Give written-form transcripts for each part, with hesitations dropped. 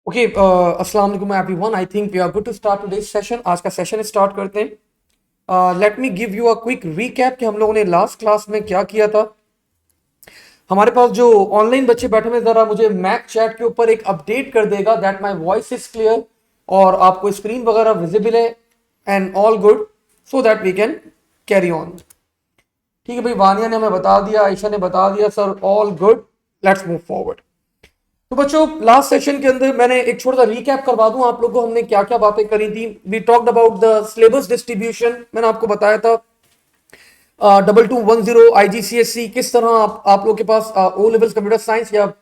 Okay अस्सलाम वालेकुम everyone. I think we are good to start today's session. आज का सेशन स्टार्ट करते हैं। Let me give you a quick recap कि हम लोगों ने लास्ट क्लास में क्या किया था। हमारे पास जो ऑनलाइन बच्चे बैठे हुए, जरा मुझे मैक चैट के ऊपर एक अपडेट कर देगा that my voice is clear और आपको स्क्रीन वगैरह विजिबल है and all good, so that we can carry on. ठीक है भाई, वानिया ने हमें बता दिया, आयशा ने बता दिया, sir all good, let's move forward. तो बच्चों, लास्ट सेशन के अंदर मैंने एक छोटा सा रीकैप करवा दूं आप लोगों को, हमने क्या क्या बातें करी थी। We talked about the syllabus distribution. मैंने आपको बताया था 2210 आईजीसीएसई किस तरह आप लोग के पास ओ लेवल्स कंप्यूटर साइंस या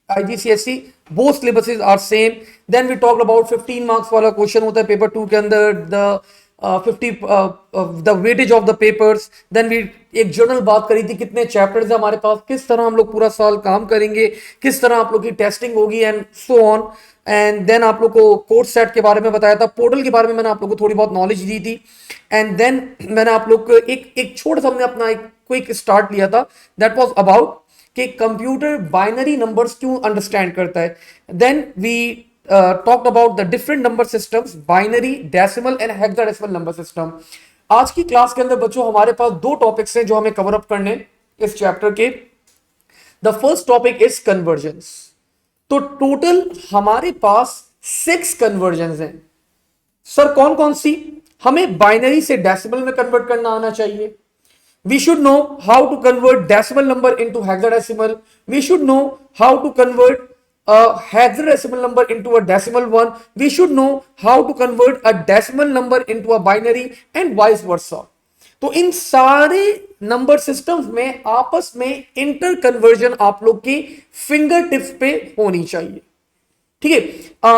IGCSE both syllabuses are same. Then we talked about 15 marks वाला क्वेश्चन होता है पेपर 2 के अंदर, the 50 the weightage of the papers. Then we एक जर्नल बात करी थी, कितने चैप्टर्स है हमारे पास, किस तरह हम लोग पूरा साल काम करेंगे, किस तरह आप लोग की टेस्टिंग होगी and so on. And then आप लोग को कोर्स सेट के बारे में बताया था, पोर्टल के बारे में मैंने आप लोग को थोड़ी बहुत नॉलेज दी थी। एंड देन मैंने आप लोग को एक एक छोटा सा हमने अपना एक क्विक स्टार्ट लिया था, दैट वाज अबाउट कि कंप्यूटर बाइनरी नंबर्स क्यों अंडरस्टैंड करता है। Then we talked about the different number systems, binary, decimal and hexadecimal number system. आज की क्लास के अंदर बच्चों हमारे पास दो टॉपिक्स हैं जो हमें कवर अप करने इस चैप्टर के। The first topic is convergence. तो टोटल हमारे पास 6 कन्वर्जेंस हैं। सर कौन कौन सी? हमें बाइनरी से डेसिमल में कन्वर्ट करना आना चाहिए। We should know how to convert decimal number into hexadecimal. We should know how to convert a hexadecimal number into a decimal one. We should know how to convert a decimal number into a binary and vice versa. तो इन सारे number systems में आपस में inter conversion आप लोग की finger tips पे होनी चाहिए। ठीक है,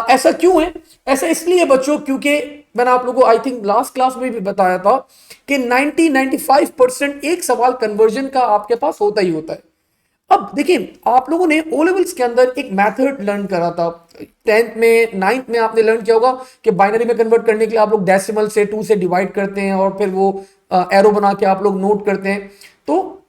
ऐसा क्यों है? ऐसा इसलिए बच्चों क्योंकि मैंने आप लोगों को आई थिंक लास्ट क्लास में भी बताया था कि 90-95% एक सवाल कन्वर्जन का आपके पास होता ही होता है। अब देखिए, आप लोगों ने ओ लेवल्स के अंदर एक मेथड लर्न करा था, 10th में 9th में आपने लर्न किया होगा कि बाइनरी में कन्वर्ट करने के लिए आप लोग डेसिमल से 2 से डिवाइड करते हैं और फिर वो एरो बना के आप लोग नोट करते हैं। तो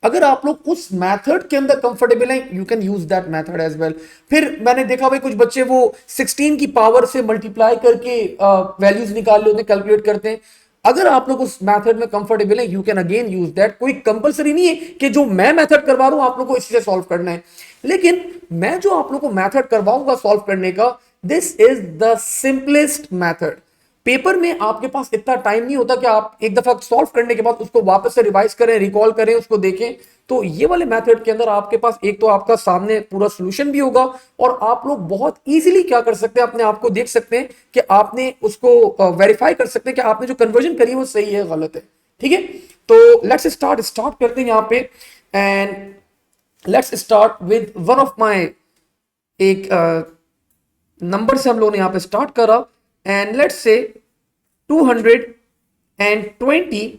अगर आप लोग उस मेथड के अंदर कंफर्टेबल हैं, you can use that method as well. फिर मैंने देखा भाई कुछ बच्चे वो 16 की पावर से मल्टीप्लाई करके वैल्यूज निकाल लेते हैं, कैलकुलेट करते हैं। अगर आप लोग उस मेथड में कंफर्टेबल हैं, you can again use that. कोई कंपलसरी नहीं है कि जो मैं मेथड करवा रहा हूं आप लोग को इसी से सॉल्व करना है, लेकिन मैं जो आप लोग को मेथड करवाऊंगा सॉल्व करने का, this is the simplest method. Paper में आपके पास इतना टाइम नहीं होता कि आप एक दफा सॉल्व करने के बाद उसको वापस से रिवाइज करें, रिकॉल करें, उसको देखें। तो ये वाले मेथड के अंदर आपके पास एक तो आपका सामने पूरा सॉल्यूशन भी होगा और आप लोग बहुत इजीली क्या कर सकते हैं, अपने आप को देख सकते हैं कि आपने उसको वेरीफाई कर सकते हैं कि आपने जो कन्वर्जन करी है वो सही है गलत है। ठीक है, तो लेट्स स्टार्ट करते हैं यहाँ पे। And let's start with one of my एक नंबर से हम लोगों ने यहाँ पे स्टार्ट करा एंड लेट्स से 220,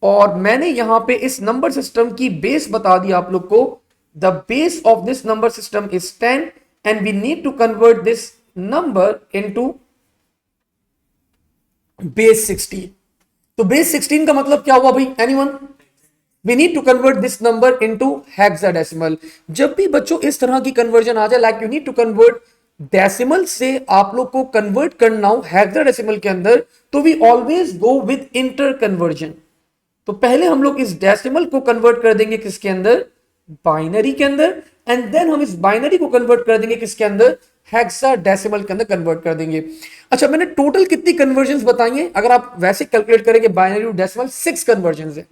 और मैंने यहां पे इस नंबर सिस्टम की बेस बता दी आप लोग को। The base of this number system is 10 and we need to convert this number into base 16। तो बेस 16 का मतलब क्या हुआ भाई? Anyone? We need to convert this number into hexadecimal. जब भी बच्चों इस तरह की कन्वर्जन आ जाए, like you need to convert decimal से आप लोग को कन्वर्ट करना हो हेक्साडेसिमल के अंदर, तो we always go with inter conversion. तो पहले हम लोग इस डेसिमल को कन्वर्ट कर देंगे किसके अंदर? बाइनरी के अंदर। एंड देन हम इस बाइनरी को कन्वर्ट कर देंगे किसके अंदर? हेक्साडेसिमल के अंदर कन्वर्ट कर देंगे। अच्छा, मैंने टोटल कितनी कन्वर्जन बताई हैं? अगर आप वैसे कैलकुलेट करेंगे बाइनरी टू डेसिमल, 6 कन्वर्जन है।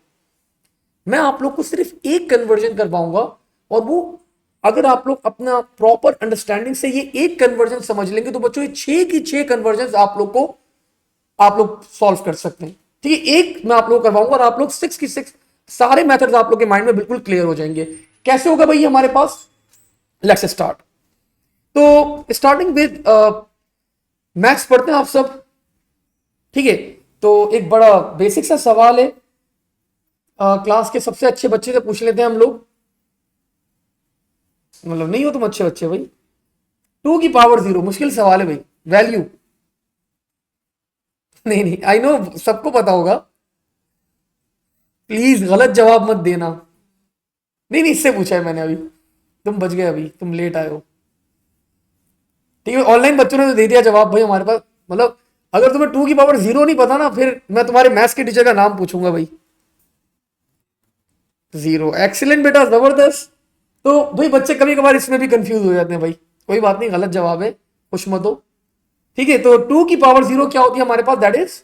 मैं आप लोग को सिर्फ एक कन्वर्जन करवाऊंगा और वो अगर आप लोग अपना प्रॉपर अंडरस्टैंडिंग से ये एक कन्वर्जन समझ लेंगे तो बच्चों ये 6 की 6 कन्वर्जन आप लोग सॉल्व कर सकते हैं। ठीक है, एक मैं आप लोग करवाऊंगा और आप लोग 6 की 6 सारे मेथड्स आप लोग के माइंड में बिल्कुल क्लियर हो जाएंगे। कैसे होगा भाई हमारे पास? Let's start. तो स्टार्टिंग विद मैथ्स पढ़ते हैं आप सब। ठीक है, तो एक बड़ा बेसिक सा सवाल है, क्लास के सबसे अच्छे बच्चे से पूछ लेते हैं हम लोग। मतलब नहीं हो तुम अच्छे बच्चे भाई? 2 की पावर 0 मुश्किल सवाल है भाई। वैल्यू नहीं नहीं, आई नो सबको पता होगा, प्लीज गलत जवाब मत देना। नहीं नहीं, इससे पूछा है मैंने अभी, तुम बच गए, अभी तुम लेट आए हो। ठीक है, ऑनलाइन बच्चों ने तो दे दिया जवाब भाई हमारे पास। मतलब अगर तुम्हें 2 की पावर 0 नहीं पता ना, फिर मैं तुम्हारे मैथ्स के टीचर का नाम पूछूंगा भाई। 0, एक्सीलेंट बेटा, जबरदस्त। तो भाई बच्चे कभी कभार इसमें भी कंफ्यूज हो जाते हैं भाई, कोई बात नहीं, गलत जवाब है, खुश मत हो। ठीक है, तो 2 की पावर 0 क्या होती है हमारे पास, दैट इज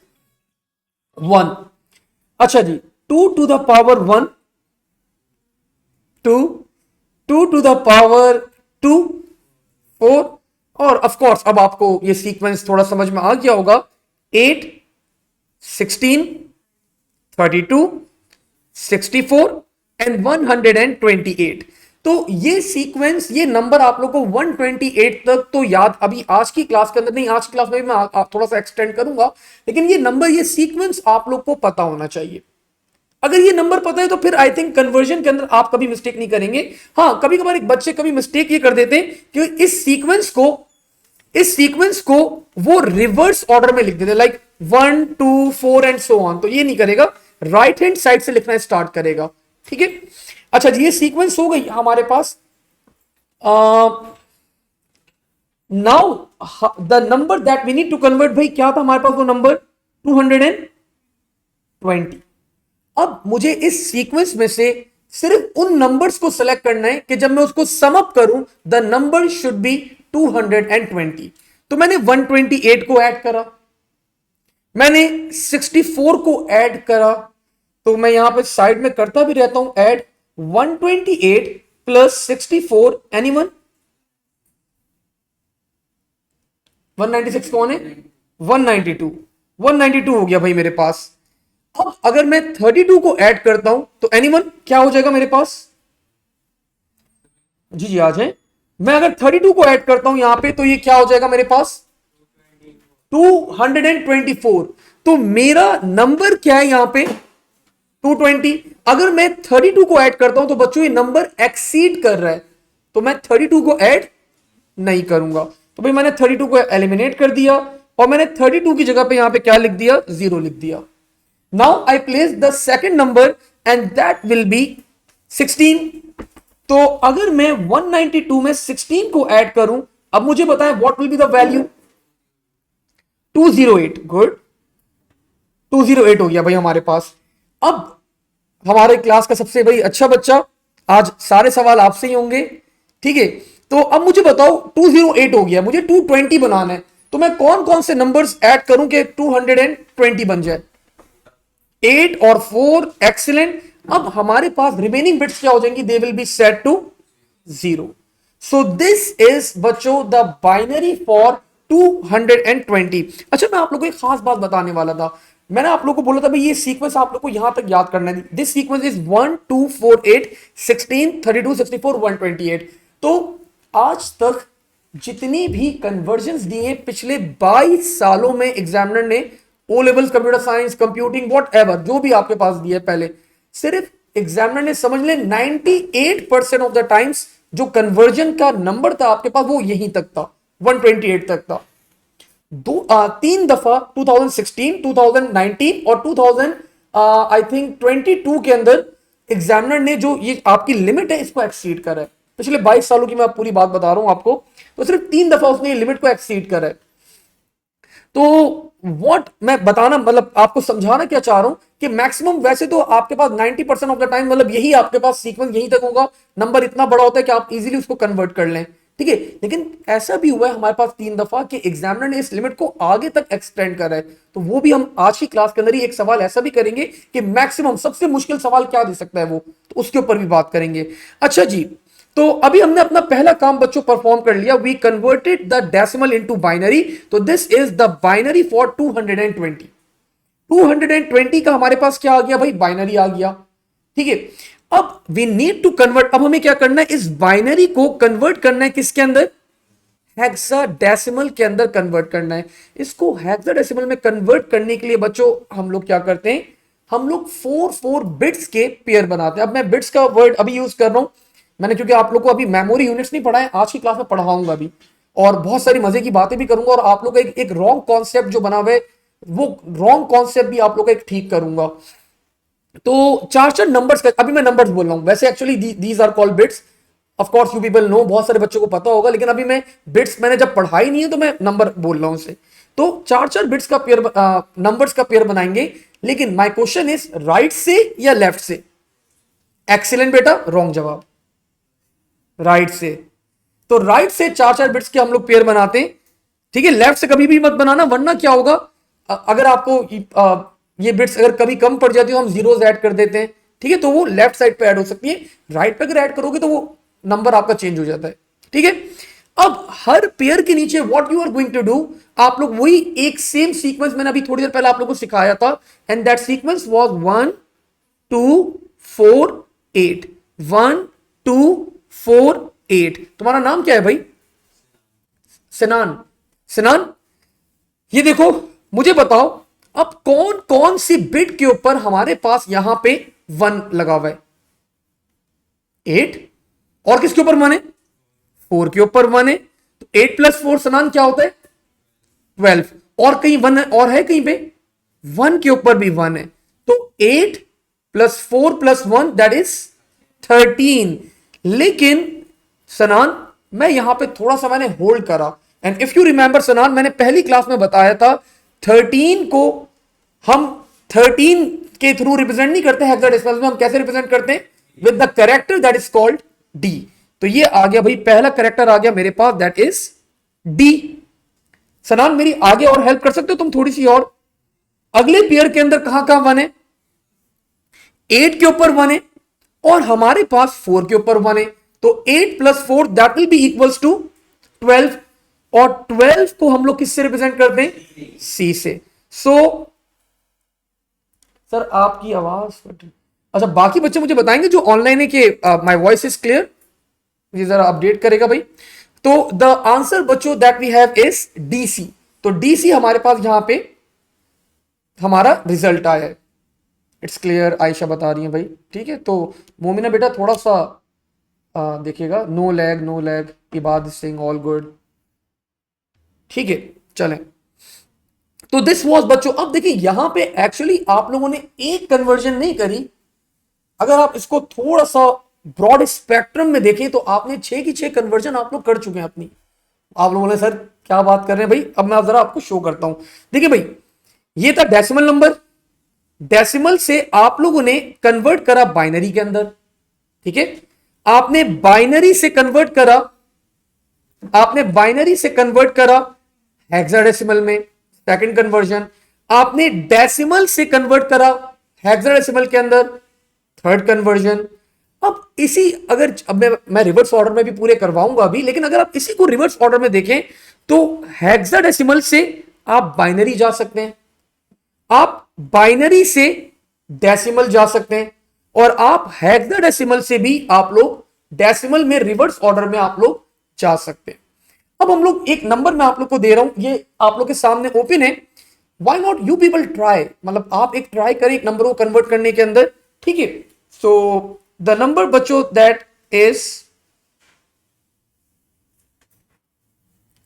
1। अच्छा जी, 2 to the power 1, 2, 2 to the power 2, 4, और ऑफ कोर्स अब आपको ये सीक्वेंस थोड़ा समझ में आ गया होगा, 8, 16, 32, 64 एंड 128। तो ये सीक्वेंस, ये नंबर आप लोग को 128 तक तो याद, अभी आज की क्लास के अंदर नहीं, आज की क्लास में भी मैं थोड़ा सा एक्सटेंड करूंगा, लेकिन ये नंबर, ये सीक्वेंस आप लोग को पता होना चाहिए। अगर ये नंबर पता है तो फिर आई थिंक कन्वर्जन के अंदर आप कभी मिस्टेक नहीं करेंगे। हाँ, कभी कभार एक बच्चे कभी मिस्टेक ये कर देते हैं कि इस सीक्वेंस को वो रिवर्स ऑर्डर में लिख देते, लाइक 1 2 4 एंड सो ऑन। तो ये नहीं करेगा, राइट हैंड साइड से लिखना स्टार्ट करेगा। ठीक है, अच्छा जी, ये सीक्वेंस हो गई हमारे पास। Now the number that we need to convert, भाई क्या था हमारे पास वो नंबर, 220। अब मुझे इस सीक्वेंस में से सिर्फ उन नंबर्स को सिलेक्ट करना है कि जब मैं उसको सम अप करूं द नंबर शुड बी 220। तो मैंने 128 को ऐड करा, मैंने 64 को ऐड करा, तो मैं यहां पे साइड में करता भी रहता हूं ऐड 128 प्लस 64, एनीवन 196 कौन है, 192, 192 हो गया भाई मेरे पास। अब अगर मैं 32 को ऐड करता हूं तो एनीवन क्या हो जाएगा मेरे पास, जी जी आ जाए। मैं अगर 32 को ऐड करता हूं यहां पे तो ये क्या हो जाएगा मेरे पास, 224। तो मेरा नंबर क्या है यहां पे, 220। अगर मैं 32 को ऐड करता हूं तो बच्चों ये नंबर एक्सीड कर रहा है, तो मैं 32 को ऐड नहीं करूंगा। तो भाई मैंने 32 को एलिमिनेट कर दिया और मैंने 32 की जगह पे यहां पे क्या लिख दिया, 0 लिख दिया। Now I place the second number and that will B 16। तो अगर मैं 192 में 16 को ऐड करूं, अब मुझे बताएं what will be the value, 208। Good, 208 हो गया भाई हमारे पास। अब हमारे क्लास का सबसे भाई अच्छा बच्चा, आज सारे सवाल आपसे ही होंगे। ठीक है, तो अब मुझे बताओ 208 हो गया, मुझे 220 बनाना है, तो मैं कौन कौन से नंबर्स ऐड करूं कि 220 बन जाए, 8 और 4, एक्सीलेंट। अब हमारे पास रिमेनिंग बिट्स क्या हो जाएंगी, they will be set to 0। So this is बच्चों द बाइनरी फॉर 220। अच्छा, मैं आप लोगों को एक खास बात बताने वाला था, मैंने आप लोगों को बोला था भाई ये सीक्वेंस आप लोग को यहां तक याद करना है, दिस सीक्वेंस इज 1 2 4 8 16 32 64 128। तो आज तक जितनी भी कन्वर्जन्स दिए पिछले 22 सालों में एग्जामिनर ने, O levels computer science, computing, whatever जो भी आपके पास दिया है पहले, सिर्फ एग्जामिनर ने समझ ले 98% ऑफ द टाइम्स जो कन्वर्जन का नंबर था आपके पास वो यहीं तक था, 128 तक था। 3 दफा 2016, 2019 और 2000 आई थिंक 22 के अंदर एग्जामिनर ने जो ये आपकी लिमिट है इसको एक्सीड करा है। पिछले 22 सालों की मैं पूरी बात बता रहा हूं आपको, तो सिर्फ 3 दफा उसने ये लिमिट को एक्सीड करा है। तो व्हाट मैं बताना, मतलब आपको समझाना क्या चाह रहा हूं कि मैक्सिमम वैसे तो आपके पास 90% ऑफ द टाइम मतलब यही आपके पास सीक्वेंस यहीं तक होगा, नंबर इतना बड़ा होता है कि आप इजीली उसको कन्वर्ट कर लें। ठीक है, लेकिन ऐसा भी हुआ है हमारे पास 3 दफा कि एग्जामिनर ने इस लिमिट को आगे तक एक्सटेंड करा है, तो वो भी हम आज की क्लास के अंदर ही एक सवाल ऐसा भी करेंगे कि मैक्सिमम सबसे मुश्किल सवाल क्या दे सकता है वो, तो उसके ऊपर भी बात करेंगे। अच्छा जी, तो अभी हमने अपना पहला काम बच्चों परफॉर्म कर लिया, we converted the decimal into binary. तो this is the binary for 220। 220 का हमारे पास क्या आ गया भाई, बाइनरी आ गया। ठीक है, अब वी नीड टू कन्वर्ट, अब हमें क्या करना है, इस बाइनरी को कन्वर्ट करना है किसके अंदर, हेक्साडेसिमल के अंदर कन्वर्ट करना है। इसको हेक्साडेसिमल में कन्वर्ट करने के लिए बच्चों हम लोग क्या करते हैं, हम लोग 4 बिट्स के पेयर बनाते हैं। अब मैं बिट्स का वर्ड अभी यूज कर रहा हूं मैंने, क्योंकि आप लोग को अभी मेमोरी यूनिट्स नहीं पढ़ाए, आज की क्लास में पढ़ाऊंगा अभी, और बहुत सारी मजे की बातें भी करूंगा, और आप लोग का एक रॉन्ग कॉन्सेप्ट जो बना हुआ है वो रॉन्ग कॉन्सेप्ट भी आप लोग का एक ठीक करूंगा। तो 4 नंबर्स का, अभी मैं नंबर्स बोल रहा हूं, वैसे actually these are called bits. Of course you people know, बहुत सारे बच्चों को पता होगा, लेकिन अभी मैं बिट्स मैंने जब पढ़ाई नहीं है तो मैं नंबर बोल रहा हूं उसे। तो चार चार बिट्स का पेयर, नंबर्स का पेयर बनाएंगे, लेकिन माय क्वेश्चन इज राइट से या लेफ्ट से? एक्सीलेंट बेटा, रॉन्ग जवाब, राइट से। तो राइट से चार चार बिट्स के हम लोग पेयर बनाते हैं, ठीक है। लेफ्ट से कभी भी मत बनाना, वरना क्या होगा, अगर आपको ये बिट्स अगर कभी कम पड़ जाती है तो हम जीरोस ऐड कर देते हैं, ठीक है, तो वो लेफ्ट साइड पे ऐड हो सकती है। राइट पे अगर ऐड करोगे तो वो नंबर आपका चेंज हो जाता है, ठीक है। अब हर पेयर के नीचे what you are going to do, आप लोग वही एक सेम सीक्वेंस मैंने अभी थोड़ी देर पहले आप लोगों को सिखाया था, एंड दैट सीक्वेंस वाज 1 2 4 8, 1 2 4 8। तुम्हारा नाम क्या है भाई? सिनान। सिनान, ये देखो, मुझे बताओ अब कौन कौन सी बिट के ऊपर हमारे पास यहां पे 1 लगा हुआ है? 8। और किसके ऊपर 1 है? 4 के ऊपर 1 है। तो 8 प्लस 4 सनान क्या होता है? 12। और कहीं 1 है, और है कहीं पे 1 के ऊपर भी 1 है, तो 8 प्लस 4 प्लस 1 दैट इज 13। लेकिन सनान, मैं यहां पे थोड़ा सा मैंने होल्ड करा, एंड इफ यू रिमेंबर सनान, मैंने पहली क्लास में बताया था 13 को हम 13 के थ्रू रिप्रेजेंट नहीं करते हेक्साडेसिमल में, हम कैसे रिप्रेजेंट करते हैं? With the character that is called D. तो ये आ गया भाई, पहला कैरेक्टर आ गया मेरे पास, दैट इज डी। सनान मेरी आगे और हेल्प कर सकते हो तुम थोड़ी सी और? अगले पेयर के अंदर कहां कहां 1 है? 8 के ऊपर 1 है, और हमारे पास 4 के ऊपर 1 है, तो 8 plus 4 that will be equals to 12। और 12 को हम लोग किससे रिप्रेजेंट करते हैं? सी से। सो सर आपकी आवाज, अच्छा बाकी बच्चे मुझे बताएंगे जो ऑनलाइन है कि माय वॉइस इज क्लियर, ये जरा अपडेट करेगा भाई। तो द आंसर बच्चों that we have is DC. तो डीसी हमारे पास यहां पे हमारा रिजल्ट आया है। इट्स क्लियर, आयशा बता रही है भाई, ठीक है। तो मोमिना बेटा थोड़ा सा देखिएगा, no lag no lag, Ibad Singh all good, ठीक है। चलें, तो दिस वॉज बच्चों, अब देखिए यहां पे एक्चुअली आप लोगों ने एक कन्वर्जन नहीं करी। अगर आप इसको थोड़ा सा ब्रॉड स्पेक्ट्रम में देखें तो आपने 6 की 6 कन्वर्जन आप लोग कर चुके हैं अपनी। आप लोगों ने सर क्या बात कर रहे हैं भाई, अब मैं जरा आपको शो करता हूं। देखिए भाई, ये था डेसिमल नंबर, डेसिमल से आप लोगों ने कन्वर्ट करा बाइनरी के अंदर, ठीक है। आपने बाइनरी से कन्वर्ट करा, आपने बाइनरी से कन्वर्ट करा हेक्साडेसिमल में, सेकंड कन्वर्जन। आपने डेसिमल से कन्वर्ट करा हेक्साडेसिमल के अंदर, थर्ड कन्वर्जन। अब इसी, अगर अब मैं रिवर्स ऑर्डर में भी पूरे करवाऊंगा अभी, लेकिन अगर आप इसी को रिवर्स ऑर्डर में देखें तो हेक्साडेसिमल से आप बाइनरी जा सकते हैं, आप बाइनरी से डेसिमल जा सकते हैं, और आप हेक्साडेसिमल से भी आप लोग डेसिमल में रिवर्स ऑर्डर में आप लोग जा सकते हैं। अब हम लोग एक नंबर मैं आप लोग को दे रहा हूं, ये आप लोग के सामने ओपन है, why not you people try, मतलब आप एक ट्राई करें एक नंबर को कन्वर्ट करने के अंदर, ठीक है। सो द नंबर बच्चों that is,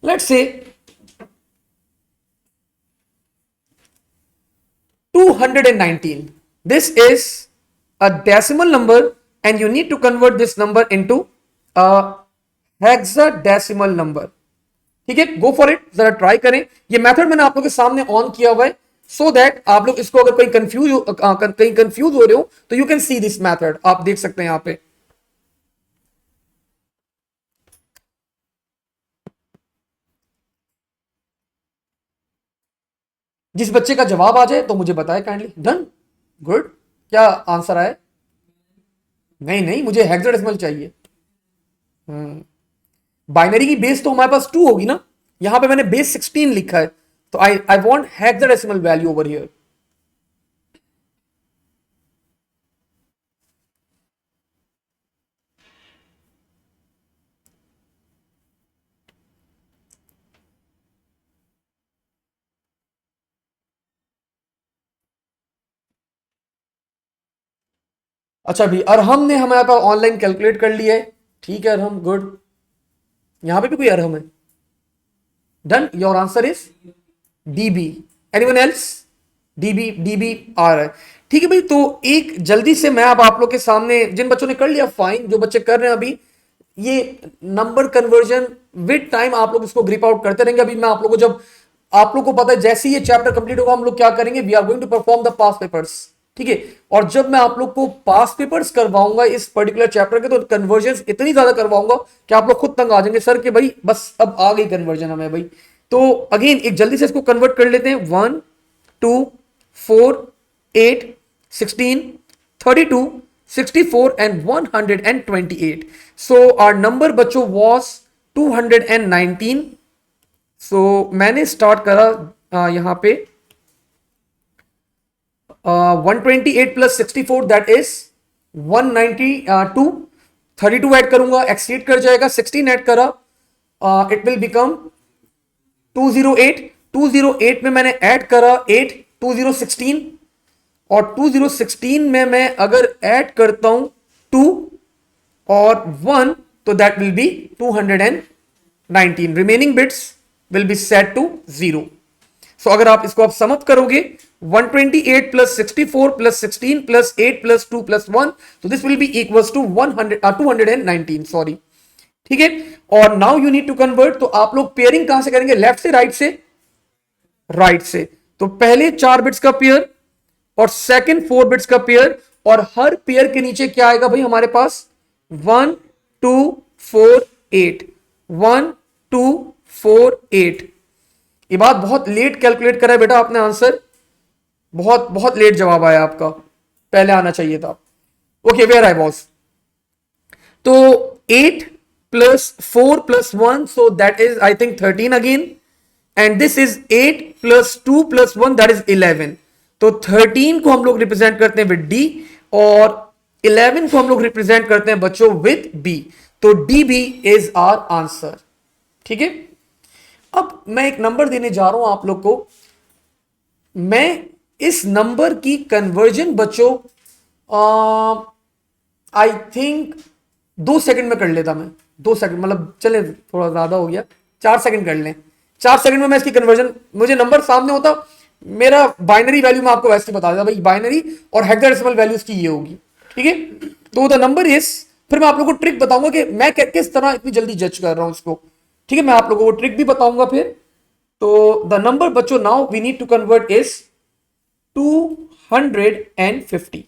let's say 219. This is a decimal number and you need to convert this number into a hexadecimal number. ठीक है, गो फॉर इट, जरा ट्राई करें। ये मेथड मैंने आप लोगों के सामने ऑन किया हुआ है, सो दैट आप लोग इसको अगर कहीं कंफ्यूज हो रहे हो तो you can see this method, आप देख सकते हैं यहां पे। जिस बच्चे का जवाब आ जाए तो मुझे बताए काइंडली। Done, good. क्या आंसर आया? नहीं नहीं, मुझे हेक्साडेसिमल चाहिए। बाइनरी की बेस तो हमारे पास 2 होगी ना, यहां पे मैंने बेस 16 लिखा है, तो I want hexadecimal value over here. अच्छा भी अरहम ने हमारे पास ऑनलाइन कैलकुलेट कर लिया है, ठीक है अरहम, गुड। यहां पे भी कोई अरहम है? Done, your answer is DB. Anyone else? DB, DB आ रहा है, ठीक है भाई। तो एक जल्दी से मैं अब आप लोग के सामने, जिन बच्चों ने कर लिया फाइन, जो बच्चे कर रहे हैं अभी, ये नंबर कन्वर्जन विद टाइम आप लोग इसको ग्रिप आउट करते रहेंगे। अभी मैं आप लोग को, जब आप लोग को पता है जैसे ही ये चैप्टर कंप्लीट होगा हम लोग क्या करेंगे, we are going to perform the past papers, ठीक है। और जब मैं आप लोग को पास्ट पेपर्स करवाऊंगा इस पर्टिकुलर चैप्टर के, तो कन्वर्जन इतनी ज्यादा करवाऊंगा कि आप लोग खुद तंग आ जाएंगे सर कि भाई बस अब आ गई कन्वर्जन हमें भाई। तो अगेन एक जल्दी से इसको कन्वर्ट कर लेते हैं। 1 2 4 8 16 32 64 and 128. So our number बच्चों was 219. So मैंने स्टार्ट करा यहां पे 128 प्लस 64 दैट इज 192. 32 ऐड करूंगा, एक्सीड कर जाएगा, 16 ऐड करा, इट विल बिकम 208. 208 में मैंने ऐड करा 8, 2016, और 2016 में मैं अगर ऐड करता हूं 2 और 1 तो that will be 219. Remaining bits will be set to 0. So अगर आप इसको आप समअप करोगे 128 plus 64 plus 16 plus 8 plus 2 plus 1, तो this will be equals to 219. Sorry, ठीक है। और now you need to convert. तो आप लोग पेयरिंग कहां से करेंगे, लेफ्ट से राइट से, राइट से। तो पहले 4 बिट्स का पेयर और सेकंड 4 बिट्स का पेयर, और हर पेयर के नीचे क्या आएगा भाई हमारे पास 1 2 4 8, 1 2 4 8. ये बात बहुत लेट कैलकुलेट करा है बेटा आपने आंसर, बहुत बहुत लेट जवाब आया आपका, पहले आना चाहिए था। Okay, where I was. तो 8 plus 4 plus 1, so that is I think 13 again, and this is 8 plus 2 plus 1 that is 11. तो 13 को हम लोग रिप्रेजेंट करते हैं विद डी, और 11 को हम लोग रिप्रेजेंट करते हैं बच्चों विद बी. तो D B is our answer, ठीक है। अब मैं एक नंबर देने जा रहा हूं आप लोग को। मैं इस नंबर की कन्वर्जन बच्चों आई थिंक 2 सेकंड में कर लेता। मैं 2 सेकंड, मतलब चले थोड़ा ज्यादा हो गया, 4 सेकंड कर लें। 4 सेकंड में मैं इसकी कन्वर्जन, मुझे नंबर सामने होता, मेरा बाइनरी वैल्यू मैं आपको वैसे बता देता भाई, बाइनरी और हेक्साडेसिमल वैल्यूज की ये होगी, ठीक है। तो द नंबर इज, फिर मैं आप लोगों को ट्रिक बताऊंगा कि मैं किस तरह इतनी जल्दी जज कर रहा हूं इसको, ठीक है। मैं आप लोगों को ट्रिक भी बताऊंगा फिर। तो द नंबर बच्चों now we need to convert is 250.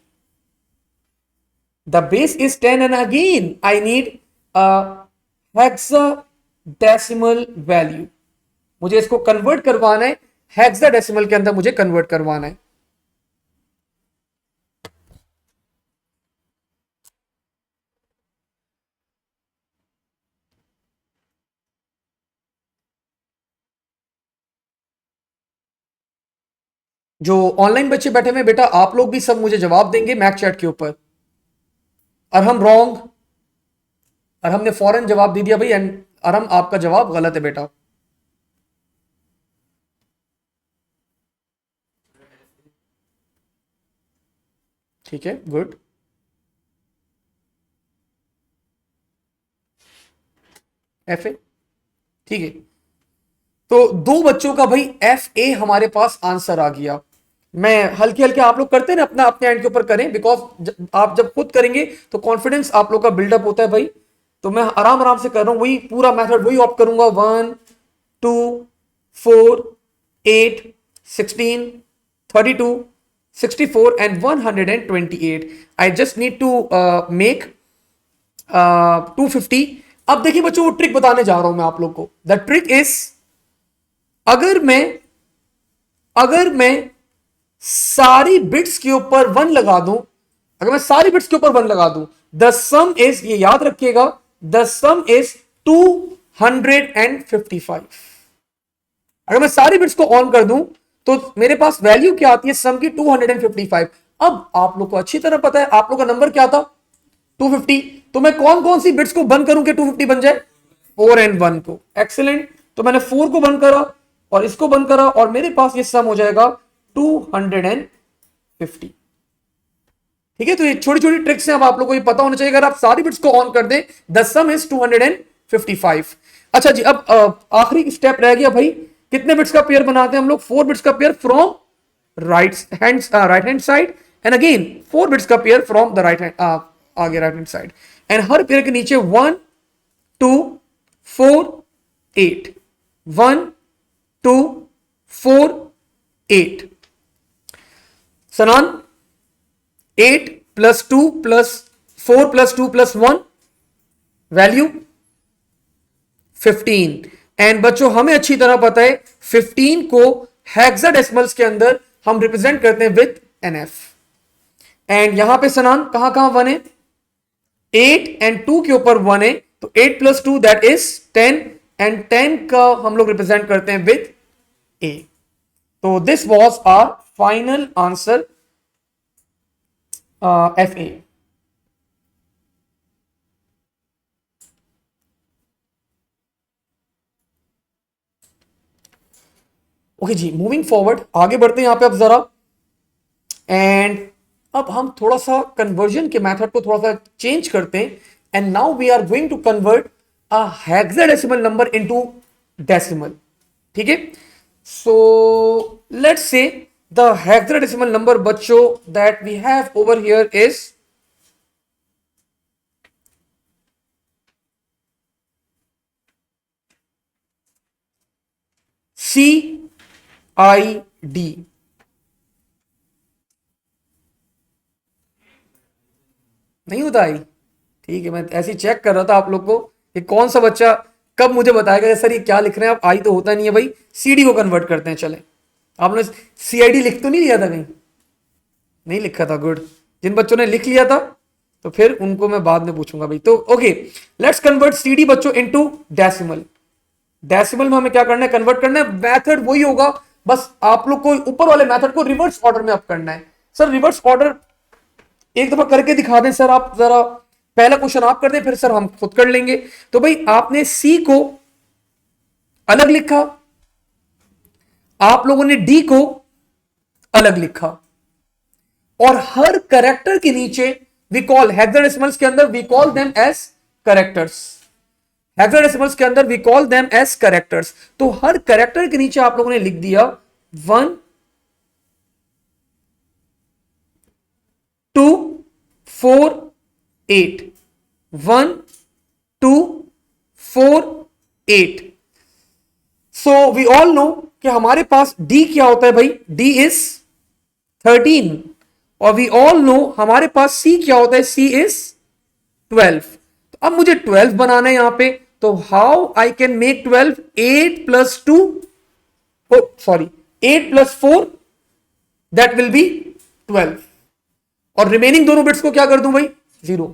The base is 10 and again I need a hexadecimal value. मुझे इसको कन्वर्ट करवाना है, हेक्साडेसिमल के अंदर मुझे कन्वर्ट करवाना है। जो ऑनलाइन बच्चे बैठे हुए बेटा, आप लोग भी सब मुझे जवाब देंगे मैक चैट के ऊपर, और हम रॉन्ग, और हमने फौरन जवाब दे दिया भाई, एंड अरहम आपका जवाब गलत है बेटा। ठीक है, गुड। एफ ए, ठीक है। तो 2 बच्चों का भाई एफ ए हमारे पास आंसर आ गया। मैं हल्के हल्के आप लोग करते हैं ना, अपना अपने एंड के ऊपर करें, बिकॉज आप जब खुद करेंगे तो कॉन्फिडेंस आप लोग का बिल्डअप होता है भाई। तो मैं आराम आराम से कर रहा हूं, वही पूरा मेथड वही ऑप्ट करूंगा। 1 2 4 8 16 32 64 and 128. I just need to make 250. अब देखिए बच्चों, वो ट्रिक बताने जा रहा हूं मैं आप लोग को। द ट्रिक इज, अगर मैं सारी बिट्स के ऊपर 1 लगा दूं, अगर मैं सारी बिट्स के ऊपर 1 लगा दूं, द सम इज, ये याद रखिएगा, द सम इज 255. अगर मैं सारी बिट्स को ऑन कर दूं तो मेरे पास वैल्यू क्या आती है सम की, 255. अब आप लोग को अच्छी तरह पता है आप लोग का नंबर क्या था, 250. तो मैं कौन कौन सी बिट्स को बंद करूं कि 250 बन जाए, 4 and 1 को। एक्सीलेंट। तो मैंने 4 को बंद करा और इसको बंद करा, और मेरे पास ये सम हो जाएगा 250, ठीक है। तो ये छोटी छोटी ट्रिक्स हैं, अब आप लोगों को ये पता होना चाहिए। अगर आप सारी बिट्स को ऑन कर दें, द सम इज 255. अच्छा जी, अब आखिरी स्टेप रह गया भाई, कितने बिट्स का पेयर बनाते हैं हम लोग, 4 बिट्स का pair from right hand side, and again 4 bits का pair from the right hand, आगे राइट हैंड साइड, एंड हर पेयर के नीचे 1 2 4 8 1 2 4 8 सनान 8 plus 2 plus 4 plus 2 plus 1 value 15। And बच्चों हमें अच्छी तरह पता है 15 को हेक्साडेसिमल्स के अंदर हम रिप्रेजेंट करते हैं विद NF। एंड यहां पे सनान कहां कहां 1 है, 8 एंड 2 के ऊपर 1 है, तो 8 प्लस 2 दैट इज 10 एंड 10 का हम लोग रिप्रेजेंट करते हैं विद A। तो this was our final answer FA। Okay जी, मूविंग फॉरवर्ड आगे बढ़ते हैं यहां पे अब जरा। एंड अब हम थोड़ा सा कन्वर्जन के मेथड को थोड़ा सा चेंज करते हैं। And now we are going to convert a hexadecimal number into decimal. ठीक है, so let's say the hexadecimal number बच्चों that we have over here is CID। नहीं होता आई? ठीक है, मैं ऐसे ही चेक कर रहा था आप लोग को कि कौन सा बच्चा कब मुझे बताएगा सर ये क्या लिख रहे हैं आप। आई तो होता नहीं है भाई, CD को कन्वर्ट करते हैं। चले, आपने CID लिख तो नहीं लिया था कहीं? नहीं लिखा था, गुड। जिन बच्चों ने लिख लिया था तो फिर उनको मैं बाद में पूछूंगा भाई। तो ओके, लेट्स कन्वर्ट CD बच्चों इनटू डेसिमल। डेसिमल में हमें क्या करना है, कन्वर्ट करना है। मेथड वही होगा, बस आप लोग को ऊपर वाले मेथड को रिवर्स ऑर्डर में अप करना है। सर रिवर्स ऑर्डर एक दफा करके दिखा दें सर, आप जरा पहला क्वेश्चन आप कर दें, फिर सर हम खुद कर लेंगे। तो भाई आपने C को अलग लिखा, आप लोगों ने D को अलग लिखा, और हर कैरेक्टर के नीचे वी कॉल हेक्साडेसिमल्स के अंदर we call them as characters. Hexadecimals के अंदर we call them as characters. तो हर कैरेक्टर के नीचे आप लोगों ने लिख दिया 1 2 4 8 1 2 4 8। सो वी ऑल नो कि हमारे पास D क्या होता है भाई, D इज 13। और वी ऑल नो हमारे पास C क्या होता है, C इज 12। तो अब मुझे 12 बनाना है यहां पे, तो how I can make 12? 8 plus 2 sorry 8 plus 4 that will B 12। और रिमेनिंग दोनों बिट्स को क्या कर दूं भाई, 0।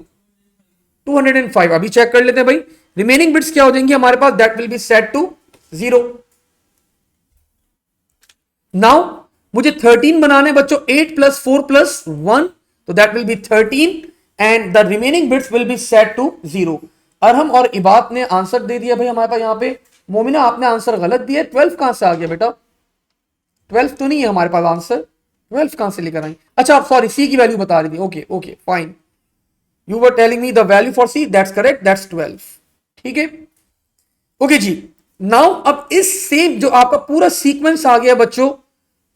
205 अभी चेक कर लेते हैं भाई, रिमेनिंग बिट्स क्या हो जाएंगे हमारे पास, that will be set to 0। नाउ मुझे 13 बनाने बच्चों, 8 प्लस 4 प्लस 1, तो that will be 13 and the remaining bits will be set to 0। Arham और इबाद ने आंसर दे दिया भाई हमारे पास यहां पे। मोमिना आपने आंसर गलत दिया, 12 कहां से आ गया बेटा? 12 तो नहीं है हमारे पास आंसर, 12 कहां से लेकर आई? अच्छा आप सॉरी C की वैल्यू बता रही थी, okay okay fine. You were telling me the value for C, that's correct, that's 12। ठीक है, ओके जी। नाउ अब इस सेम जो आपका पूरा सीक्वेंस आ गया बच्चों,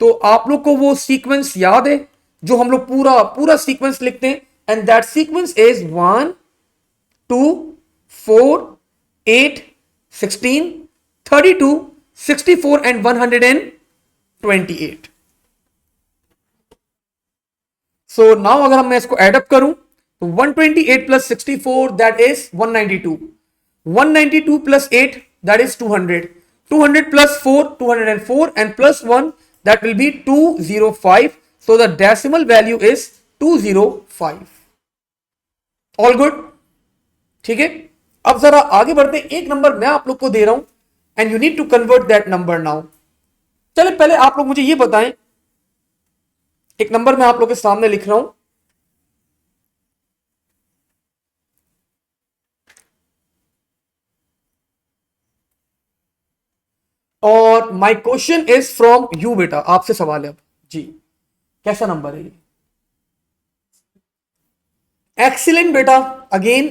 तो आप लोग को वो सीक्वेंस याद है जो हम लोग पूरा पूरा सीक्वेंस लिखते हैं, and that sequence is 1 2 4 8 16 32 64 and 128। So now अगर मैं इसको एडअप करूं तो 128 plus 64 that is 192, 192 plus 8 that is 200, 200 plus 4 204 and plus 1 that will be 205. So the decimal value is 205. All good? ठीक है, अब जरा आगे बढ़ते हैं। एक नंबर मैं आप लोग को दे रहा हूं and you need to convert that number now. चले पहले आप लोग मुझे ये बताएं, एक नंबर मैं आप लोग के सामने लिख रहा हूं, और my question is from you बेटा, आपसे सवाल है अब जी। कैसा नंबर है ये? एक्सीलेंट बेटा, अगेन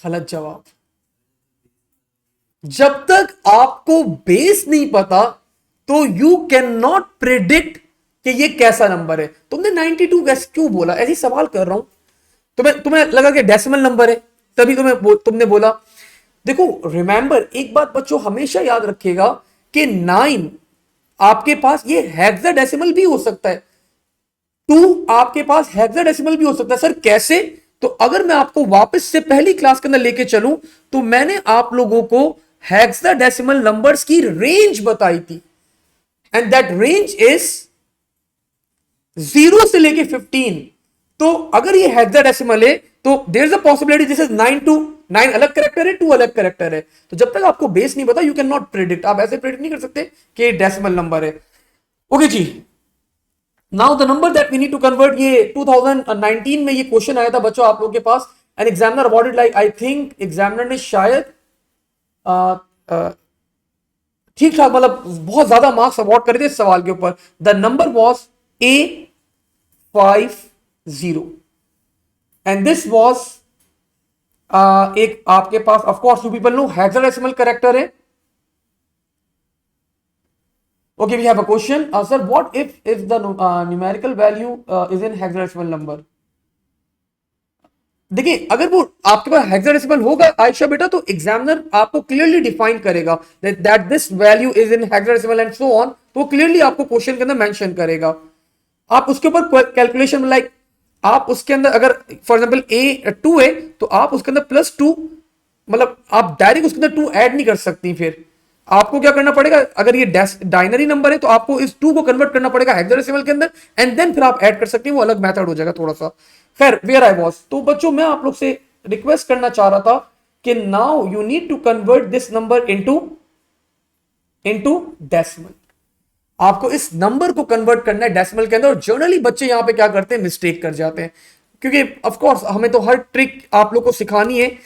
गलत जवाब। जब तक आपको बेस नहीं पता तो यू कैन नॉट प्रिडिक्ट कि ये कैसा नंबर है। तुमने 92 कैसे क्यों बोला, ऐसे सवाल कर रहा हूं। तुम्हें लगा कि डेसिमल नंबर है, तभी तुमने बोला। देखो रिमेंबर एक बात बच्चों हमेशा याद रखिएगा कि 9 आपके पास ये हेक्साडेसिमल भी हो सकता है, 2 आपके पास हेक्साडेसिमल भी हो सकता है। सर कैसे? तो अगर मैं आपको वापस से पहली क्लास के अंदर लेके चलूं तो मैंने आप लोगों को हेक्साडेसिमल नंबर्स की रेंज बताई थी, एंड दैट रेंज इज 0 से लेके 15। तो अगर ये हेक्साडेसिमल है तो there is a possibility this is 9 to 9 अलग कैरेक्टर है, 2 अलग कैरेक्टर है। तो जब तक आपको बेस नहीं पता यू कैन नॉट प्रिडिक्ट, आप ऐसे प्रिडिक्ट नहीं कर सकते कि डेसिमल नंबर है। ओके जी, now the number that we need to convert, ये 2019 में ये क्वेश्चन आया था बच्चों आप लोगों के पास, an examiner awarded, like I think examiner ने शायद ठीक ठाक मतलब बहुत ज्यादा मार्क्स अवॉर्ड करे थे इस सवाल के ऊपर। The number was A50 and this was एक आपके पास of course you people know hexadecimal character है। Okay, we have a question. Sir, what if the numerical value is in hexadecimal number? देखिए अगर वो आपके पास हेक्साडेसिमल होगा आयशा बेटा तो एग्जामिनर आपको क्लियरली डिफाइन करेगा that this value is in hexadecimal and so on, तो क्लियरली आपको क्वेश्चन के अंदर मेंशन करेगा। आप उसके ऊपर कैलकुलेशन लाइक आप उसके अंदर अगर फॉर एग्जांपल A2 है तो आप उसके अंदर +2 मतलब आप डायरेक्ट उसके अंदर 2 ऐड नहीं कर सकती, फिर आपको क्या करना पड़ेगा, अगर ये डायनरी नंबर है तो आपको इस 2 को कन्वर्ट करना पड़ेगा हेक्साडेसिमल के अंदर एंड देन फिर आप ऐड कर सकते हैं, वो अलग मेथड हो जाएगा थोड़ा सा। खैर वेयर आई वाज, तो बच्चों मैं आप लोग से रिक्वेस्ट करना चाह रहा था कि now you need to convert this number into decimal. आपको इस नंबर को कन्वर्ट करना है डेसिमल के अंदर, और जनरली बच्चे यहां पे क्या करते हैं, मिस्टेक कर जाते हैं, क्योंकि ऑफ कोर्स हमें तो हर ट्रिक आप लोग को सिखानी है।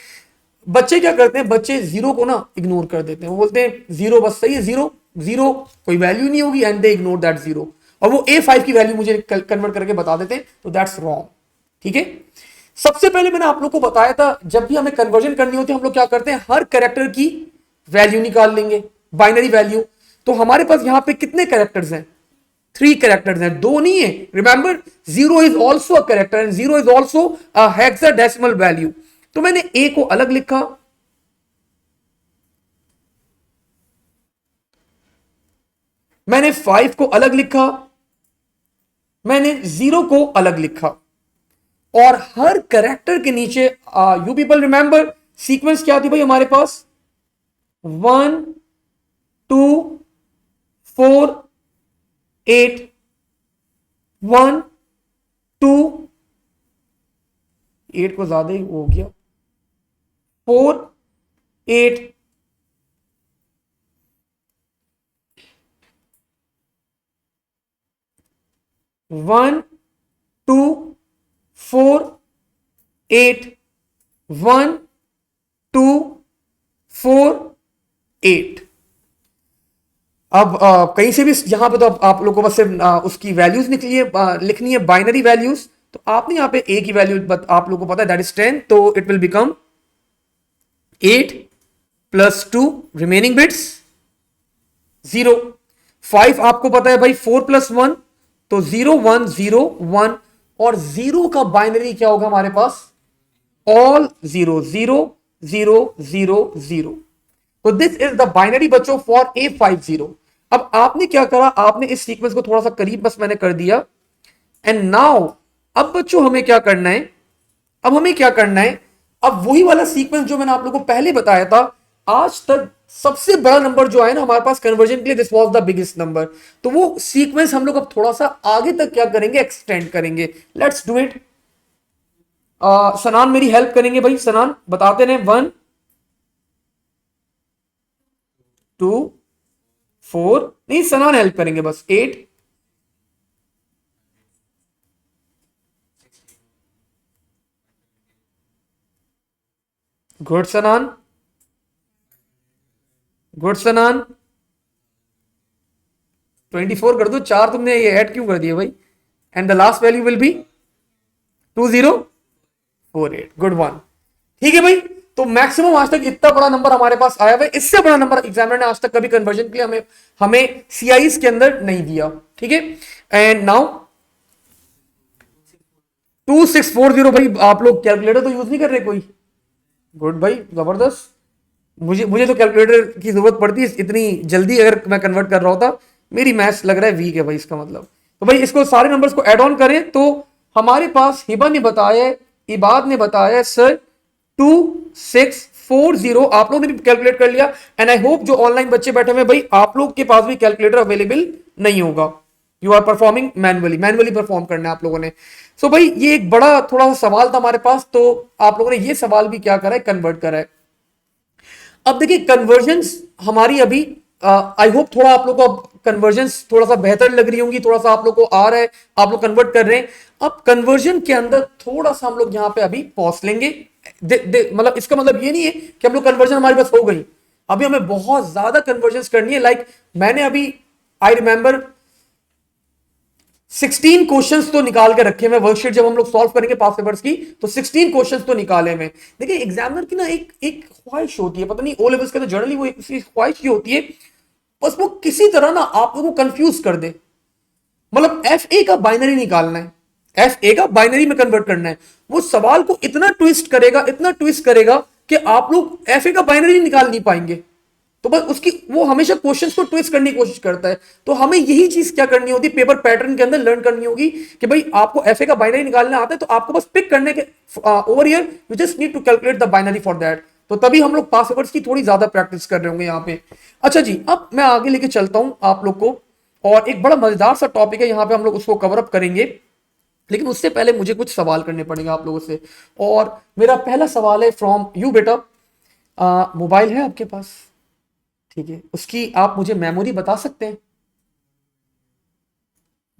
बच्चे क्या करते हैं, बच्चे जीरो को ना इग्नोर कर देते हैं, वो बोलते हैं जीरो बस सही है, जीरो जीरो कोई वैल्यू नहीं होगी and they ignore that zero, और वो A5 की वैल्यू मुझे कन्वर्ट करके बता देते हैं, तो दैट्स रॉन्ग। ठीक है, सबसे पहले मैंने आप लोग को बताया था जब भी हमें कन्वर्जन करनी होती है हम लोग क्या करते हैं, हर कैरेक्टर की वैल्यू निकाल लेंगे, बाइनरी वैल्यू। तो हमारे पास यहां पे कितने कैरेक्टर्स हैं, 3 कैरेक्टर्स हैं, 2 नहीं है। Remember 0 is also a character and 0 is also a hexadecimal value. तो मैंने A को अलग लिखा, मैंने 5 को अलग लिखा, मैंने 0 को अलग लिखा, और हर कैरेक्टर के नीचे यू पीपल रिमेंबर सीक्वेंस क्या थी भाई हमारे पास, 1 2 4 8 1 2 8 को ज्यादा ही हो गया, 4 8 1 2 4 8 1 2 4 8। अब कहीं से भी यहां पे तो आप लोगों को बस सिर्फ उसकी वैल्यूज लिखनी है बाइनरी वैल्यूज। तो आपने यहां पे A की वैल्यू आप लोगों को पता है दैट इज 10, तो it will become 8 + 2 remaining bits 0। 5 आपको पता है भाई 4 + 1 तो 0 1 0 1, और 0 का बाइनरी क्या होगा हमारे पास, ऑल 0 0 0 0 0। तो दिस इज द बाइनरी बच्चों फॉर A50। अब आपने क्या करा, आपने इस सीक्वेंस को थोड़ा सा करीब बस मैंने कर दिया, एंड नाउ अब बच्चों हमें क्या करना है, अब हमें क्या करना है, अब वही वाला सीक्वेंस जो मैंने आप लोगों को पहले बताया था, आज तक सबसे बड़ा नंबर जो है ना हमारे पास कन्वर्जन के लिए, this was the biggest number. तो वो सीक्वेंस हम लोग अब थोड़ा सा आगे तक क्या करेंगे, एक्सटेंड करेंगे। Let's do it. सनान मेरी हेल्प करेंगे भाई, सनान बताते रहे। 1 2 4 नहीं, सनान हेल्प करेंगे बस, 8 गुड सनान, गुड सनान 24 कर दो, 4 तुमने ये ऐड क्यों कर दिए भाई, and the last value will be 2048। Good one. ठीक है भाई, तो मैक्सिमम आज तक इतना बड़ा नंबर हमारे पास आया हुआ है, इससे बड़ा नंबर एग्जामिनर ने आज तक कभी कन्वर्जन के लिए हमें CIs के अंदर नहीं दिया। ठीक है, एंड नाउ 2640 भाई, आप लोग कैलकुलेटर तो यूज नहीं कर रहे कोई, गुड भाई, जबरदस्त। मुझे मुझे तो कैलकुलेटर की जरूरत पड़ती है इतनी जल्दी, अगर मैं कन्वर्ट कर रहा होता। मेरी मैथ्स लग रहा है वीक है भाई, इसका मतलब। तो भाई इसको सारे नंबर्स को ऐड ऑन करें तो हमारे पास हिबा ने बताया, इबाद ने बताया सर 2640। आप लोगों ने भी कैलकुलेट कर लिया। एंड आई होप जो ऑनलाइन बच्चे बैठे हुए भाई, आप लोग के पास भी कैलकुलेटर अवेलेबल नहीं होगा। You are performing manually, manually perform करना है आप लोगों ने। सो भाई ये एक बड़ा थोड़ा सा सवाल था हमारे पास, तो आप लोगों ने ये सवाल भी क्या करा है, कन्वर्ट करा है। अब देखिए कन्वर्जन्स हमारी अभी, आई होप थोड़ा आप लोग को अब कन्वर्जन्स थोड़ा सा बेहतर लग रही होंगी, थोड़ा सा आप लोग को आ रहा है, आप लोग कन्वर्ट कर रहे हैं। अब कन्वर्जन के अंदर थोड़ा सा हम लोग यहां पे अभी पॉज लेंगे। मतलब इसका मतलब ये नहीं है कि हम लोग कन्वर्जन हमारे पास हो गई। अभी हमें बहुत ज्यादा कन्वर्जन्स करनी है। लाइक मैंने अभी, आई रिमेंबर 16 क्वेश्चंस तो निकाल के रखे हैं वर्कशीट, जब हम लोग सॉल्व करेंगे पास पेपर्स की तो 16 क्वेश्चंस तो निकाले हैं। देखिए एग्जामिनर की ना एक एक ख्वाहिश होती है, पता नहीं ओ लेवल्स के तो जनरली वो एक ख्वाहिश ये होती है, बस वो किसी तरह ना आप लोगों को कंफ्यूज कर दे। मतलब एफ ए का बाइनरी निकालना है, एफ ए का बाइनरी में कन्वर्ट करना है, वो सवाल को इतना ट्विस्ट करेगा, इतना ट्विस्ट करेगा कि आप लोग एफ ए का बाइनरी निकाल नहीं पाएंगे। तो बस उसकी वो हमेशा क्वेश्चंस को ट्विस्ट करने की कोशिश करता है। तो हमें यही चीज क्या करनी होती है, पेपर पैटर्न के अंदर लर्न करनी होगी कि भाई आपको एफए का बाइनरी निकालना आता है, तो आपको बस पिक करने के over here you just need to calculate the binary for that. तो तभी हम लोग पास पेपर्स की थोड़ी ज्यादा प्रैक्टिस कर रहे होंगे यहाँ पे। अच्छा जी, अब मैं आगे लेके चलता हूं आप लोग को, और एक बड़ा मजेदार सा टॉपिक है यहाँ पे, हम लोग उसको कवर अप करेंगे। लेकिन उससे पहले मुझे कुछ सवाल करने पड़ेंगे आप लोगों से। और मेरा पहला सवाल है फ्रॉम यू बेटा। मोबाइल है आपके पास? ठीक है, उसकी आप मुझे मेमोरी बता सकते हैं?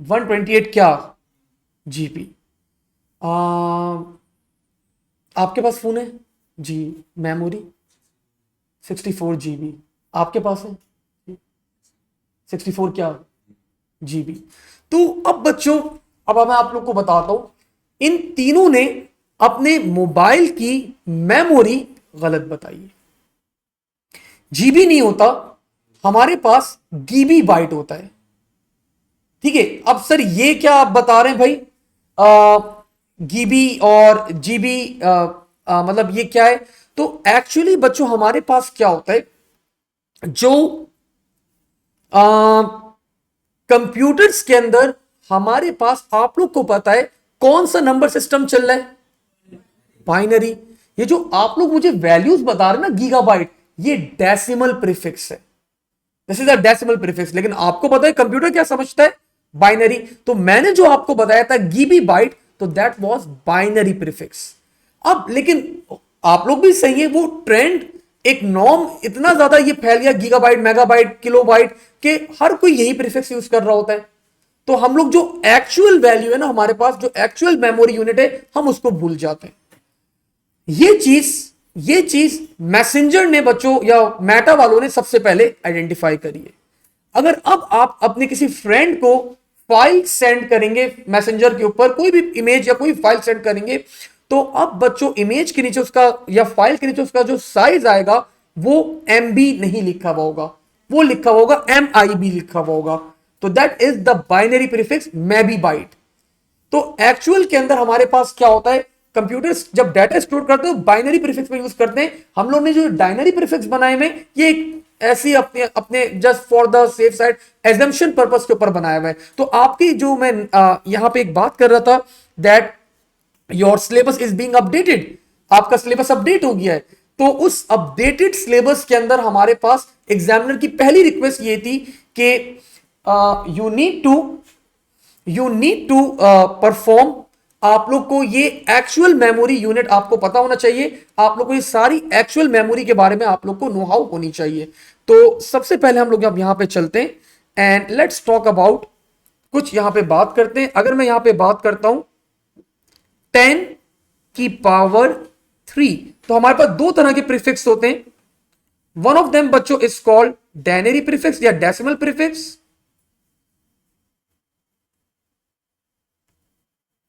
128 क्या जीबी? आपके पास फोन है जी? मेमोरी 64 जीबी आपके पास है? 64 क्या जीबी? तो अब बच्चों, अब मैं आप लोग को बताता हूं, इन तीनों ने अपने मोबाइल की मेमोरी गलत बताई है। जीबी नहीं होता, हमारे पास गीबी बाइट होता है। ठीक है, अब सर ये क्या आप बता रहे हैं भाई, गीबी और जीबी, मतलब ये क्या है? तो एक्चुअली बच्चों हमारे पास क्या होता है, जो कंप्यूटर्स के अंदर हमारे पास, आप लोग को पता है कौन सा नंबर सिस्टम चल रहा है? बाइनरी। ये जो आप लोग मुझे वैल्यूज बता रहे हैं ना, गीगाबाइट, ये डेसिमल प्रीफिक्स है। This is a decimal prefix. लेकिन आपको पता है कंप्यूटर क्या समझता है? बाइनरी। तो मैंने जो आपको बताया था गीबी बाइट, तो दैट वाज बाइनरी प्रीफिक्स। अब लेकिन आप लोग भी सही है, वो ट्रेंड, एक नॉर्म इतना ज्यादा ये फैल गया, गीगाबाइट, मेगाबाइट, किलोबाइट, के हर कोई यही प्रीफिक्स यूज कर रहा होता है। तो हम लोग जो एक्चुअल वैल्यू है ना हमारे पास, जो एक्चुअल मेमोरी यूनिट है, हम उसको भूल जाते हैं। ये चीज मैसेंजर ने बच्चों, या मेटा वालों ने सबसे पहले आइडेंटिफाई करी है। अगर अब आप अपने किसी फ्रेंड को फाइल सेंड करेंगे मैसेंजर के ऊपर, कोई भी इमेज या कोई फाइल सेंड करेंगे, तो अब बच्चों इमेज के नीचे उसका, या फाइल के नीचे उसका जो साइज आएगा, वो MB नहीं लिखा हुआ होगा, वो लिखा हुआ होगा MIB लिखा हुआ होगा। तो that is the binary prefix maybe byte. तो एक्चुअल के अंदर हमारे पास क्या होता है, कंप्यूटर्स जब डाटा स्टोर करते हैं बाइनरी प्रीफिक्स में यूज करते हैं। हम लोग ने जो डायनरी प्रीफिक्स बनाए हुए, ये एक ऐसी अपने अपने just for the safe side assumption purpose के ऊपर बनाया हुआ है। तो आपकी जो मैं यहां पे एक बात कर रहा था, that your syllabus is being updated, आपका सिलेबस अपडेट हो गया है। तो उस अपडेटेड सिलेबस के अंदर हमारे पास एग्जामिनर की पहली रिक्वेस्ट ये थी कि यू नीड टू परफॉर्म, आप लोग को ये एक्चुअल मेमोरी यूनिट आपको पता होना चाहिए, आप लोग को ये सारी एक्चुअल मेमोरी के बारे में आप लोग को नो हाउ होनी चाहिए। तो सबसे पहले हम लोग अब यहां पे चलते हैं एंड लेट्स टॉक अबाउट, कुछ यहां पे बात करते हैं। अगर मैं यहां पे बात करता हूं 10⁻³ तो हमारे पास दो तरह के प्रीफिक्स होते हैं। वन ऑफ देम बच्चों इज कॉल्ड डायनरी प्रीफिक्स या डेसिमल प्रीफिक्स।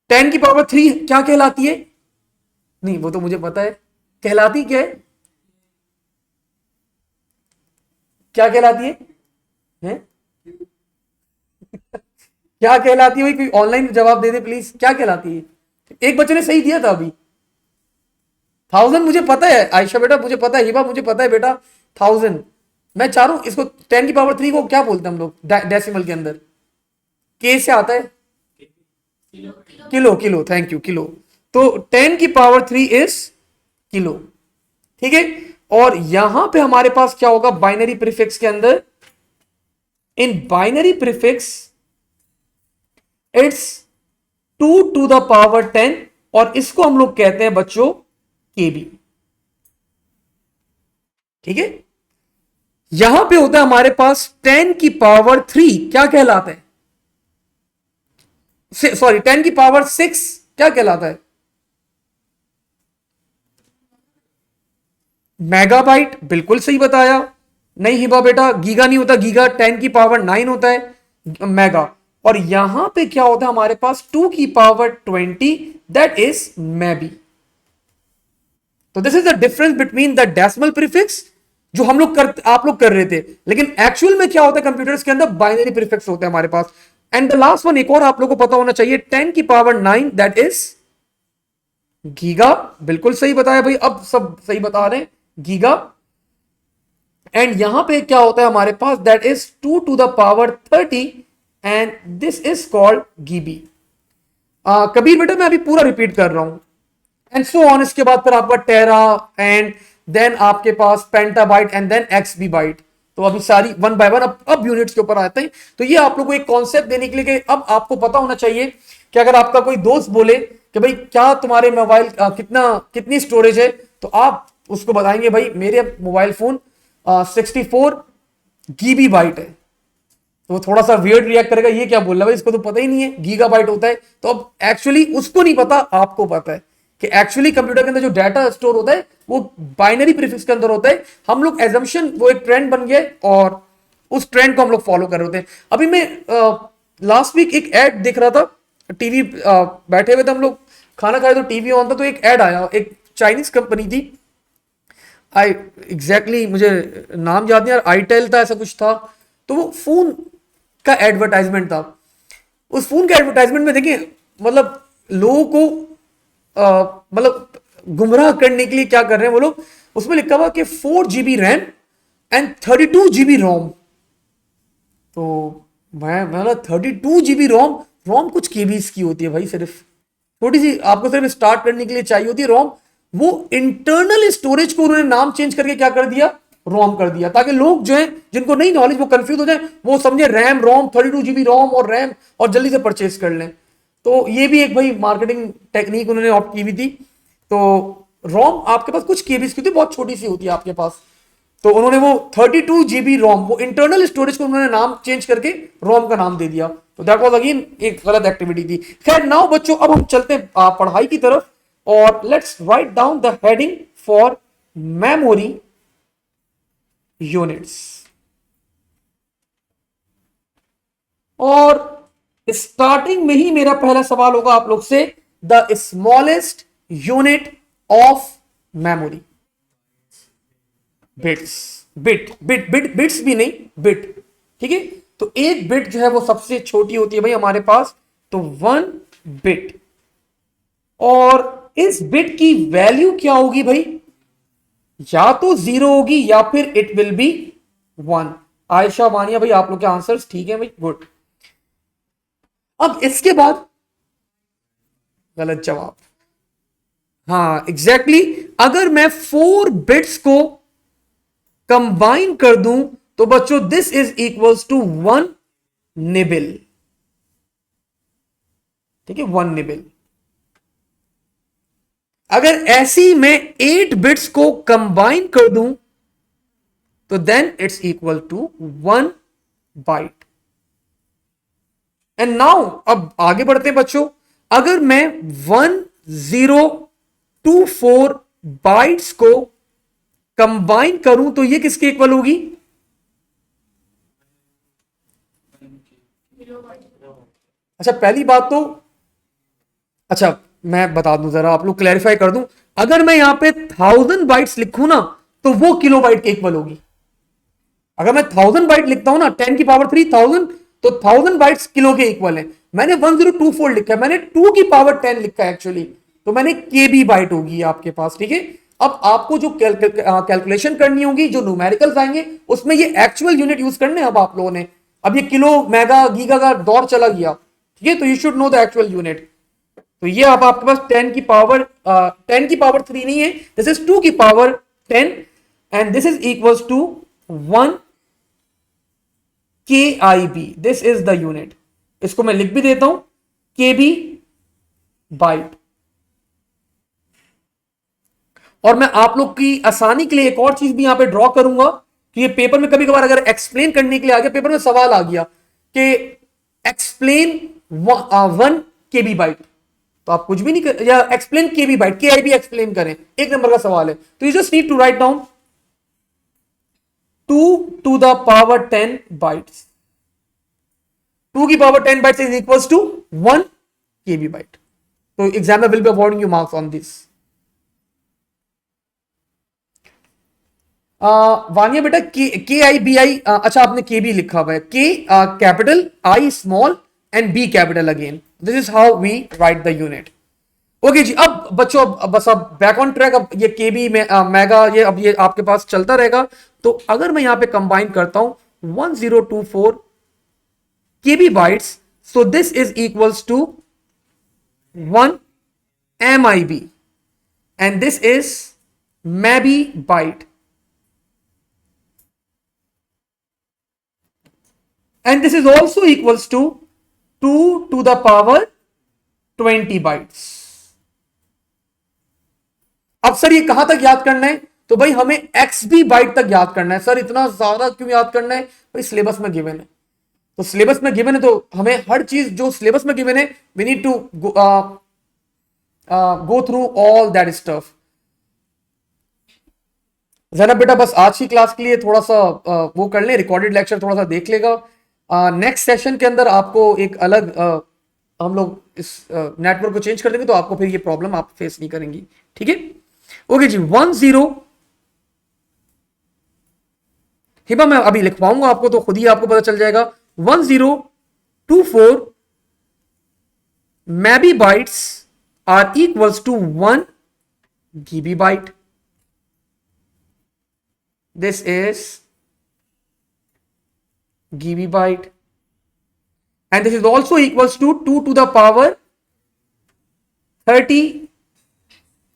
10⁻³ क्या कहलाती है? नहीं वो तो मुझे पता है, कहलाती क्या है? क्या कहलाती है, हैं? क्या कहलाती है? कोई ऑनलाइन जवाब दे दे प्लीज, क्या कहलाती है? एक बच्चे ने सही दिया था अभी। 1000 मुझे पता है आयशा बेटा, मुझे पता है, हिबा मुझे पता है बेटा 1000। मैं चाह रहा हूं इसको 10 की पावर 3 को क्या बोलते हैं हम लोग डेसिमल के अंदर? के से आता है kilo, kilo, thank you, kilo. तो 10 की पावर 3 इज किलो, ठीक है। और यहां पे हमारे पास क्या होगा बाइनरी प्रीफिक्स के अंदर? In binary prefix it's 2 to the power 10, और इसको हम लोग कहते हैं बच्चों केबी, ठीक है। यहां पे होता है हमारे पास 10 की पावर 3 क्या कहलाता है? सॉरी 10 की पावर 6 क्या कहलाता है? मेगाबाइट, बिल्कुल सही बताया। नहीं हिबा बेटा, गीगा नहीं होता, गीगा 10 की पावर 9 होता है मेगा। और यहां पे क्या होता है हमारे पास 2 की पावर 20, दैट इज मैबी। तो this is the difference between the decimal prefix जो हम लोग आप लोग कर रहे थे, लेकिन एक्चुअल में क्या होता है कंप्यूटर्स के अंदर बाइनरी प्रीफिक्स होते हैं हमारे पास। एंड द लास्ट वन एक और आप लोग को पता होना चाहिए, 10 की पावर 9 दैट इज गीगा, बिल्कुल सही बताया भाई, अब सब सही बता रहे हैं, गीगा। एंड यहां पे क्या होता है हमारे पास, that is 2 to the power 30, and this is called gibi. Kabir बेटा मैं अभी पूरा रिपीट कर रहा हूं, एंड सो ऑन। इसके बाद फिर आपका टेरा, एंड देन आपके पास पेंटाबाइट, एंड देन एक्सबी बाइट। तो अभी सारी वन बाय वन अब यूनिट्स के ऊपर आते हैं। तो ये आप लोगों को एक कॉन्सेप्ट देने के लिए कि अब आपको पता होना चाहिए कि अगर आपका कोई दोस्त बोले कि भाई क्या तुम्हारे मोबाइल कितनी स्टोरेज है, तो आप उसको बताएंगे भाई मेरे मोबाइल फोन 64 गीबी बाइट है। तो वो थोड़ा सा वियर्ड रिएक्ट करेगा, ये क्या बोल रहा है भाई, इसको तो पता ही नहीं है गीगाबाइट होता है। तो अब एक्चुअली उसको नहीं पता, आपको पता है कि एक्चुअली कंप्यूटर के अंदर जो डाटा स्टोर होता है वो बाइनरी प्रीफिक्स के अंदर होता है। हम लोग एजम्पशन, वो एक ट्रेंड बन गया और उस ट्रेंड को हम लोग फॉलो कर रहे होते हैं। अभी मैं लास्ट वीक एक एड देख रहा था टीवी, बैठे हुए थे हम लोग, खाना खाए तो टीवी ऑन था, तो एक एड आया, एक चाइनीज कंपनी थी, आई एग्जैक्टली मुझे नाम याद नहीं यार, आईटेल था ऐसा कुछ था। तो वो फोन का एडवर्टाइजमेंट था। उस फोन के एडवर्टाइजमेंट में देखिए मतलब लोगों को मतलब गुमराह करने के लिए क्या कर रहे हैं वो लोग, उसमें लिखा हुआ कि 4 GB रैम एंड 32 GB रोम। तो मैं मतलब 32 GB रोम, रोम कुछ केबीस की होती है भाई, सिर्फ छोटी सी आपको सिर्फ स्टार्ट करने के लिए चाहिए होती है रोम। वो इंटरनल स्टोरेज को उन्होंने नाम चेंज करके क्या कर दिया, रोम कर दिया, ताकि लोग जो है जिनको नहीं नॉलेज वो कंफ्यूज हो जाए, वो समझे रैम रोम 32 GB रोम और रैम, और जल्दी से परचेज कर लें। तो ये भी एक भाई मार्केटिंग टेक्निक उन्होंने ऑप्ट की हुई थी। तो रोम आपके पास कुछ केबीस की होती है, बहुत छोटी सी होती है आपके पास। तो उन्होंने वो 32 GB रोम, वो इंटरनल स्टोरेज को उन्होंने नाम चेंज करके रोम का नाम दे दिया। तो दैट वाज अगेन एक गलत एक्टिविटी थी। खैर नाउ बच्चों अब हम चलते हैं पढ़ाई की तरफ, और let's write down the heading for memory units. और स्टार्टिंग में ही मेरा पहला सवाल होगा आप लोग से, the smallest unit of memory. Bits, bits भी नहीं, बिट, ठीक है। तो एक बिट जो है वो सबसे छोटी होती है भाई हमारे पास, तो 1 बिट। और इस बिट की वैल्यू क्या होगी भाई, या तो 0 होगी या फिर it will be 1। Ayesha, Vaniya भाई आप लोग के आंसर्स ठीक है भाई, गुड। अब इसके बाद गलत जवाब, हाँ एग्जैक्टली अगर मैं 4 बिट्स को कंबाइन कर दूं तो बच्चों this is equals to 1 nibble, ठीक है, 1 निबिल। अगर ऐसी मैं 8 बिट्स को कंबाइन कर दूं तो then it's equal to 1 byte. And now अब आगे बढ़ते हैं बच्चों, अगर मैं 1024 बाइट्स को कंबाइन करूं तो ये किसके इक्वल होगी, अच्छा पहली बात तो, अच्छा मैं बता दूं जरा आप लोग क्लैरिफाई कर दूं, अगर मैं यहां पे 1000 बाइट्स लिखूं ना तो वो किलो बाइट के इक्वल होगी। अगर मैं 1000 बाइट लिखता हूं ना 10 की पावर 3 1000, तो 1000 बाइट्स किलो के इक्वल है। मैंने 1024 लिखा है, मैंने 2 की पावर 10 लिखा है एक्चुअली, तो मैंने केबी बाइट होगी आपके पास, ठीक है। अब आपको जो कैलकुलेशन करनी होगी, जो न्यूमेरिकल्स आएंगे उसमें ये एक्चुअल यूनिट यूज करने हैं अब आप लोगों ने। अब ये किलो मेगा गीगा का दौर चला गया, ठीक है, तो you should know the actual unit. तो ये अब आपके पास 10 की पावर 3 नहीं है, दिस इज 2 की power 10 and this is equals to 1 KIB, this is the unit. इसको मैं लिख भी देता हूं, KB बाइट। और मैं आप लोग की आसानी के लिए एक और चीज भी यहां पे ड्रॉ करूंगा कि ये पेपर में कभी कभार अगर एक्सप्लेन करने के लिए आ गया, पेपर में सवाल आ गया कि एक्सप्लेन 1 KB बाइट, तो आप कुछ भी नहीं कर, या explain KB byte, KIB explain करें, एक नंबर का सवाल है। तो you just need to write down 2 to the power 10 bytes. 2 की power 10 bytes is equals to 1 KB byte. So examiner will be awarding you marks on this. Vania बेटा KIBI, अच्छा आपने KB लिखा हुआ है, K capital, I small and B capital again. This is how we write the unit. Okay जी, अब बच्चों बस अब बैक ऑन ट्रैक। अब ये केबी में मेगा, ये अब ये आपके पास चलता रहेगा। तो अगर मैं यहां पे कंबाइन करता हूं 1024 KB bytes, so this is equals to 1 MIB and this is mebi byte and this is also equals to 2 to the power 20 bytes. अब सर ये कहां तक याद करना है? तो भाई हमें XB बाइट तक याद करना है। सर इतना ज्यादा क्यों याद करना है? भाई सिलेबस में गिवन है, तो सिलेबस में गिवन है तो हमें हर चीज जो सिलेबस में गिवन है we need to go through all that stuff. Zainab बेटा बस आज की क्लास के लिए थोड़ा सा वो कर ले, रिकॉर्डेड लेक्चर थोड़ा सा देख लेगा। नेक्स्ट सेशन के अंदर आपको एक अलग हम लोग इस नेटवर्क को चेंज कर देंगे, तो आपको फिर ये प्रॉब्लम आप फेस नहीं करेंगी, ठीक है। ओके जी, 10 हिबा मैं अभी लिखवाऊंगा आपको, तो खुद ही आपको पता चल जाएगा। 1024 maybe bytes are equals to 1 GB byte. This is GB byte and this is also equals to 2 to the power 30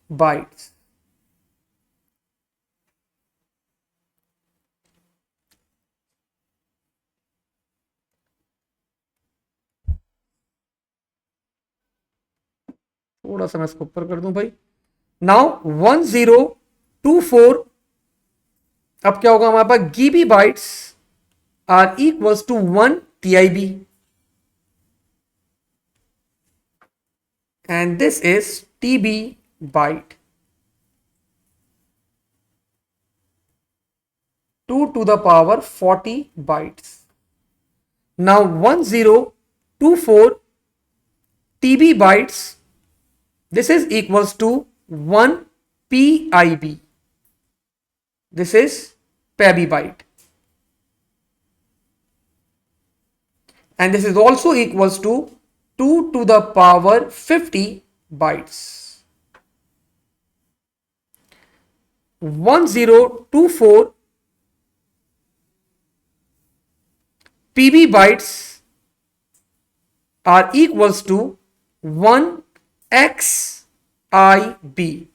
bytes. थोड़ा सा मैं इसको ऊपर कर दूं भाई। नाउ 1024, अब क्या होगा हमारे पास, GB bytes are equals to 1 TIB and this is TB byte, 2 to the power 40 bytes. Now 1024 TB bytes, this is equals to 1 PIB, this is PABI byte, and this is also equals to 2 to the power 50 bytes. 1024 PB bytes are equals to 1 XIB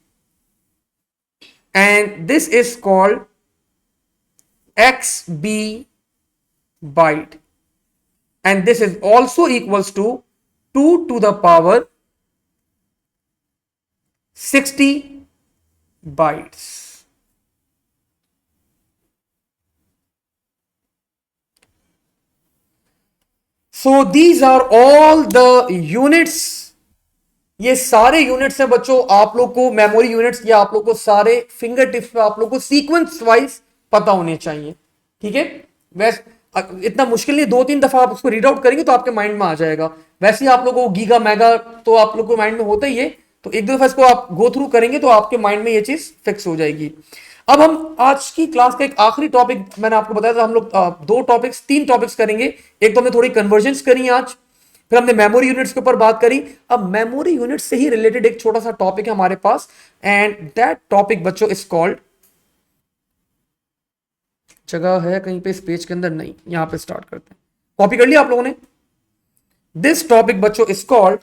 and this is called XB byte and this is also equals to 2 to the power 60 bytes. So these are all the units. ये सारे units हैं बच्चों, आप लोग को memory units या आप लोग को सारे फिंगर टिप्स पे आप लोग को सीक्वेंस वाइज पता होने चाहिए, ठीक है। वैसे इतना मुश्किल नहीं, 2-3 दफा आप उसको रीड आउट करेंगे तो आपके माइंड में आ जाएगा। वैसे ही आप लोगों को गीगा मेगा तो आप लोग को माइंड में होता ही है, तो एक दो दफा इसको आप गो थ्रू करेंगे तो आपके माइंड में ये चीज फिक्स हो जाएगी। अब हम आज की क्लास का एक आखिरी टॉपिक, मैंने आपको बताया था हम लोग 2 टॉपिक्स 3 टॉपिक्स करेंगे। एक तो हमने थोड़ी कन्वर्जेंस करी आज, फिर हमने मेमोरी यूनिट्स के ऊपर बात करी। अब मेमोरी यूनिट से ही रिलेटेड एक छोटा सा टॉपिक है हमारे पास, एंड दैट टॉपिक बच्चों इज कॉल्ड, जगह है कहीं पे इस पेज के अंदर, नहीं, यहां पे स्टार्ट करते हैं। कॉपी कर लिया आप लोगों ने? दिस टॉपिक बच्चों is called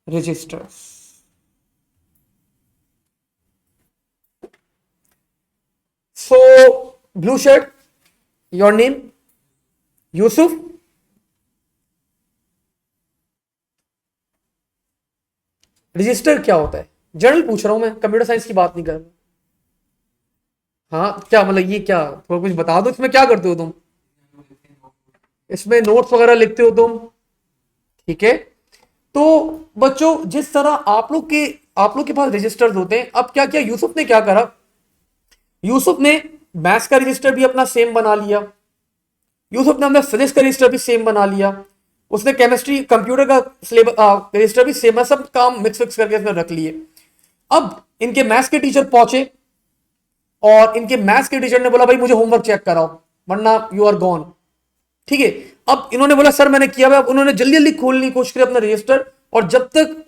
registers. So blue shirt, your name Yusuf. Register क्या होता है? जनरल पूछ रहा हूं मैं, कंप्यूटर साइंस की बात नहीं कर रहा। हाँ क्या मतलब, ये क्या, थोड़ा कुछ बता दो, इसमें क्या करते हो तुम? इसमें नोट्स वगैरह लिखते हो तुम, ठीक है? तो बच्चों जिस तरह आप लोग के पास रजिस्टर्स होते हैं, अब क्या क्या यूसुफ ने क्या करा, यूसुफ ने मैथ्स का रजिस्टर भी अपना सेम बना लिया, यूसुफ ने अपना फिजिक्स का रजिस्टर भी सेम बना लिया, उसने केमिस्ट्री कंप्यूटर का रजिस्टर भी सेम है, सब काम मिक्स फिक्स करके इसमें रख लिए। अब इनके मैथ्स के टीचर पहुंचे और इनके मैथ्स के टीचर ने बोला भाई मुझे होमवर्क चेक कराओ वरना यू आर गॉन, ठीक है? अब इन्होंने बोला सर मैंने किया हुआ। अब उन्होंने जल्दी जल्दी खोलने की कोशिश की अपना रजिस्टर, और जब तक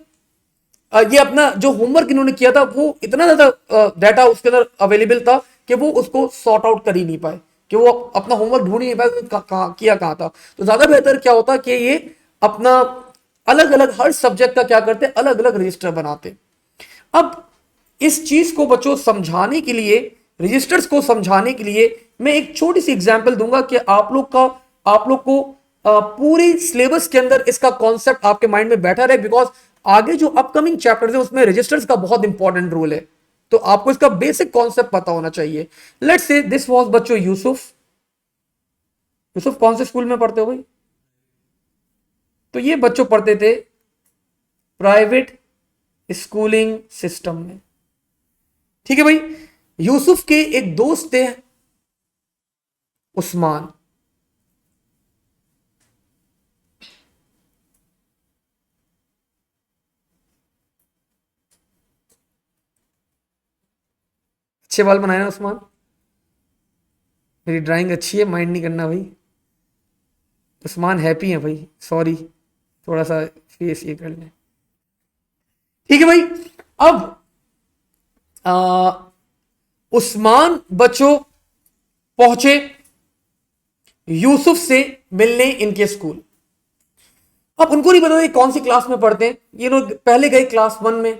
ये अपना जो होमवर्क इन्होंने किया था वो इतना ज्यादा डाटा उसके अंदर अवेलेबल था कि वो उसको सॉर्ट आउट कर ही नहीं पाए, कि वो अपना होमवर्क ढूंढ ही नहीं पाए किया कहां था। तो ज्यादा बेहतर क्या होता कि ये अपना अलग अलग हर सब्जेक्ट का क्या करते, अलग अलग रजिस्टर बनाते। अब इस चीज को बच्चों समझाने के लिए, रजिस्टर्स को समझाने के लिए मैं एक छोटी सी एग्जांपल दूंगा कि आप लोग को पूरी सिलेबस के अंदर इसका कॉन्सेप्ट आपके माइंड में बैठा रहे, बिकॉज आगे जो अपकमिंग चैप्टर्स है उसमें रजिस्टर्स का बहुत इंपॉर्टेंट रोल है, तो आपको इसका बेसिक कॉन्सेप्ट पता होना चाहिए। लेट्स से दिस वाज बच्चों यूसुफ। यूसुफ कौन से स्कूल में पढ़ते हो भाई? तो ये बच्चों पढ़ते थे प्राइवेट स्कूलिंग सिस्टम में, ठीक है भाई? यूसुफ के एक दोस्त थे उस्मान, अच्छे बाल बनाए ना उस्मान? मेरी ड्राइंग अच्छी है, माइंड नहीं करना भाई। उस्मान हैप्पी है भाई, सॉरी, थोड़ा सा फेस ये कर लें, ठीक है भाई? अब उस्मान बच्चों पहुंचे यूसुफ से मिलने इनके स्कूल। अब उनको नहीं पता ये कौन सी क्लास में पढ़ते हैं, ये लोग पहले गए क्लास 1 में,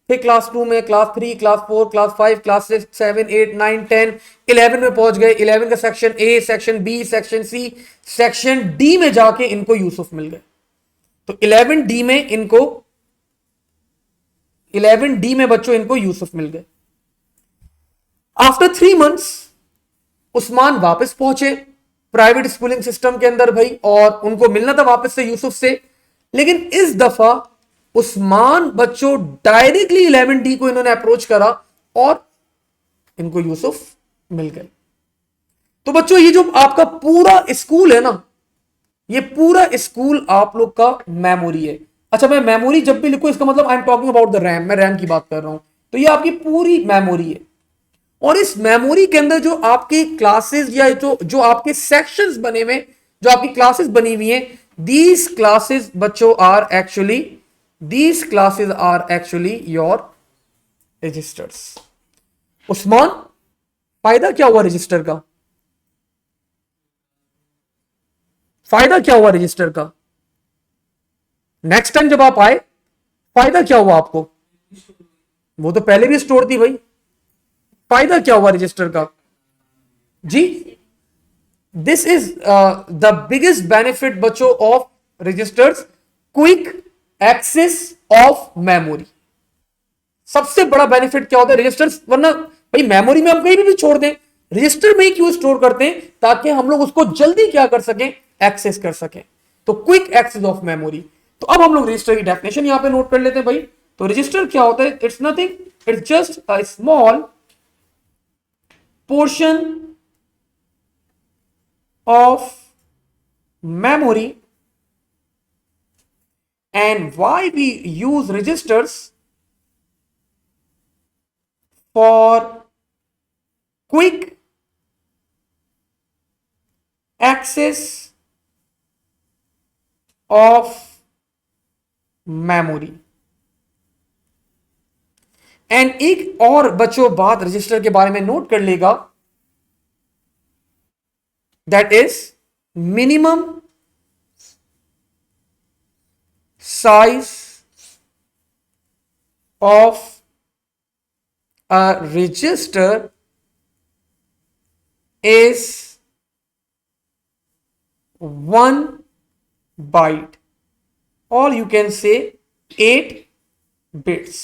फिर क्लास 2 में, क्लास 3, क्लास 4, क्लास 5, क्लास 6, 7, 8, 9, 10, 11 में पहुंच गए। 11 का section A, section B, section C, section D में जाके इनको यूसुफ मिल गए। तो 11 डी में इनको, 11 डी में बच्चों इनको यूसुफ मिल गए। आफ्टर 3 मंथ्स उस्मान वापस पहुंचे प्राइवेट स्कूलिंग सिस्टम के अंदर भाई, और उनको मिलना था वापस से यूसुफ से, लेकिन इस दफा उस्मान बच्चों डायरेक्टली 11 डी को इन्होंने अप्रोच करा और इनको यूसुफ मिल गए। तो बच्चों ये जो आपका पूरा स्कूल है ना, ये पूरा स्कूल आप लोग का मेमोरी है। अच्छा, मैं मेमोरी जब भी लिखूं इसका मतलब I am talking about the RAM, मैं रैम की बात कर रहा हूं। तो ये आपकी पूरी मेमोरी है, और इस मेमोरी के अंदर जो आपकी क्लासेस या जो आपके सेक्शंस बने हुए, जो आपकी क्लासेस बनी हुई हैं, दीज क्लासेस बच्चों are actually your registers. Usman, फायदा क्या हुआ रजिस्टर का? फायदा क्या हुआ रजिस्टर का? नेक्स्ट टाइम जब आप आए, फायदा क्या हुआ आपको? वो तो पहले भी स्टोर थी भाई, फायदा क्या हुआ रजिस्टर का जी? This is the biggest benefit बच्चों of registers, quick access of memory. सबसे बड़ा बेनिफिट क्या होता है रजिस्टर्स, वरना भाई मेमोरी में हम कहीं भी छोड़ दें, रजिस्टर में ही क्यों स्टोर करते हैं? ताकि हम लोग उसको जल्दी क्या कर सकें, एक्सेस कर सकें। तो क्विक एक्सेस ऑफ मेमोरी। तो अब हम लोग रजिस्टर की डेफिनेशन यहां पे नोट कर लेते हैं भाई। तो रजिस्टर क्या होता है? It's nothing, it's just a small portion of memory, and why we use registers for quick access of memory. And एक और बच्चों बात रजिस्टर के बारे में नोट कर लेगा, that is minimum size of a resistor is 1 byte or you can say 8 bits।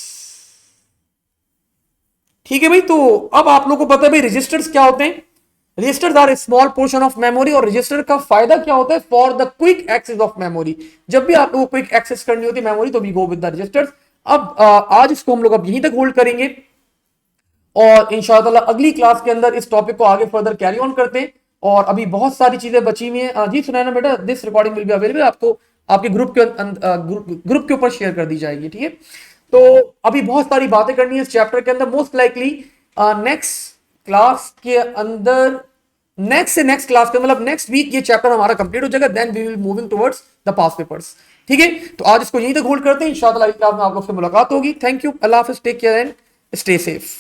ठीक है भाई, तो अब आप लोगों को पता है भाई रजिस्टर्स क्या होते हैं। Registers are a small portion of memory, और रजिस्टर का फायदा क्या होता है, for the quick access of memory. जब भी आप लोगों को क्विक एक्सेस करनी होती है मेमोरी तो we go with the registers. अब आज इसको हम लोग अब यहीं तक होल्ड करेंगे, और इंशाल्लाह अगली क्लास के अंदर इस टॉपिक को आगे फर्दर कैरी ऑन करते हैं। और अभी बहुत सारी चीजें बची हुई हैं। जी सुनैना बेटा, this recording will be available, आपको आपके ग्रुप के ऊपर शेयर कर दी जाएगी, ठीक है। तो अभी बहुत सारी बातें करनी है इस चैप्टर के अंदर। मोस्ट लाइकली नेक्स्ट क्लास के अंदर, नेक्स्ट से नेक्स्ट क्लास के मतलब नेक्स्ट वीक ये चैप्टर हमारा कंप्लीट हो जाएगा, then we will moving towards the past papers. ठीक है, तो आज इसको यहीं तक होल्ड करते हैं। इंशाल्लाह अगली क्लास में आप लोग से मुलाकात होगी। थैंक यू, अल्लाह हाफिज, take care and stay safe.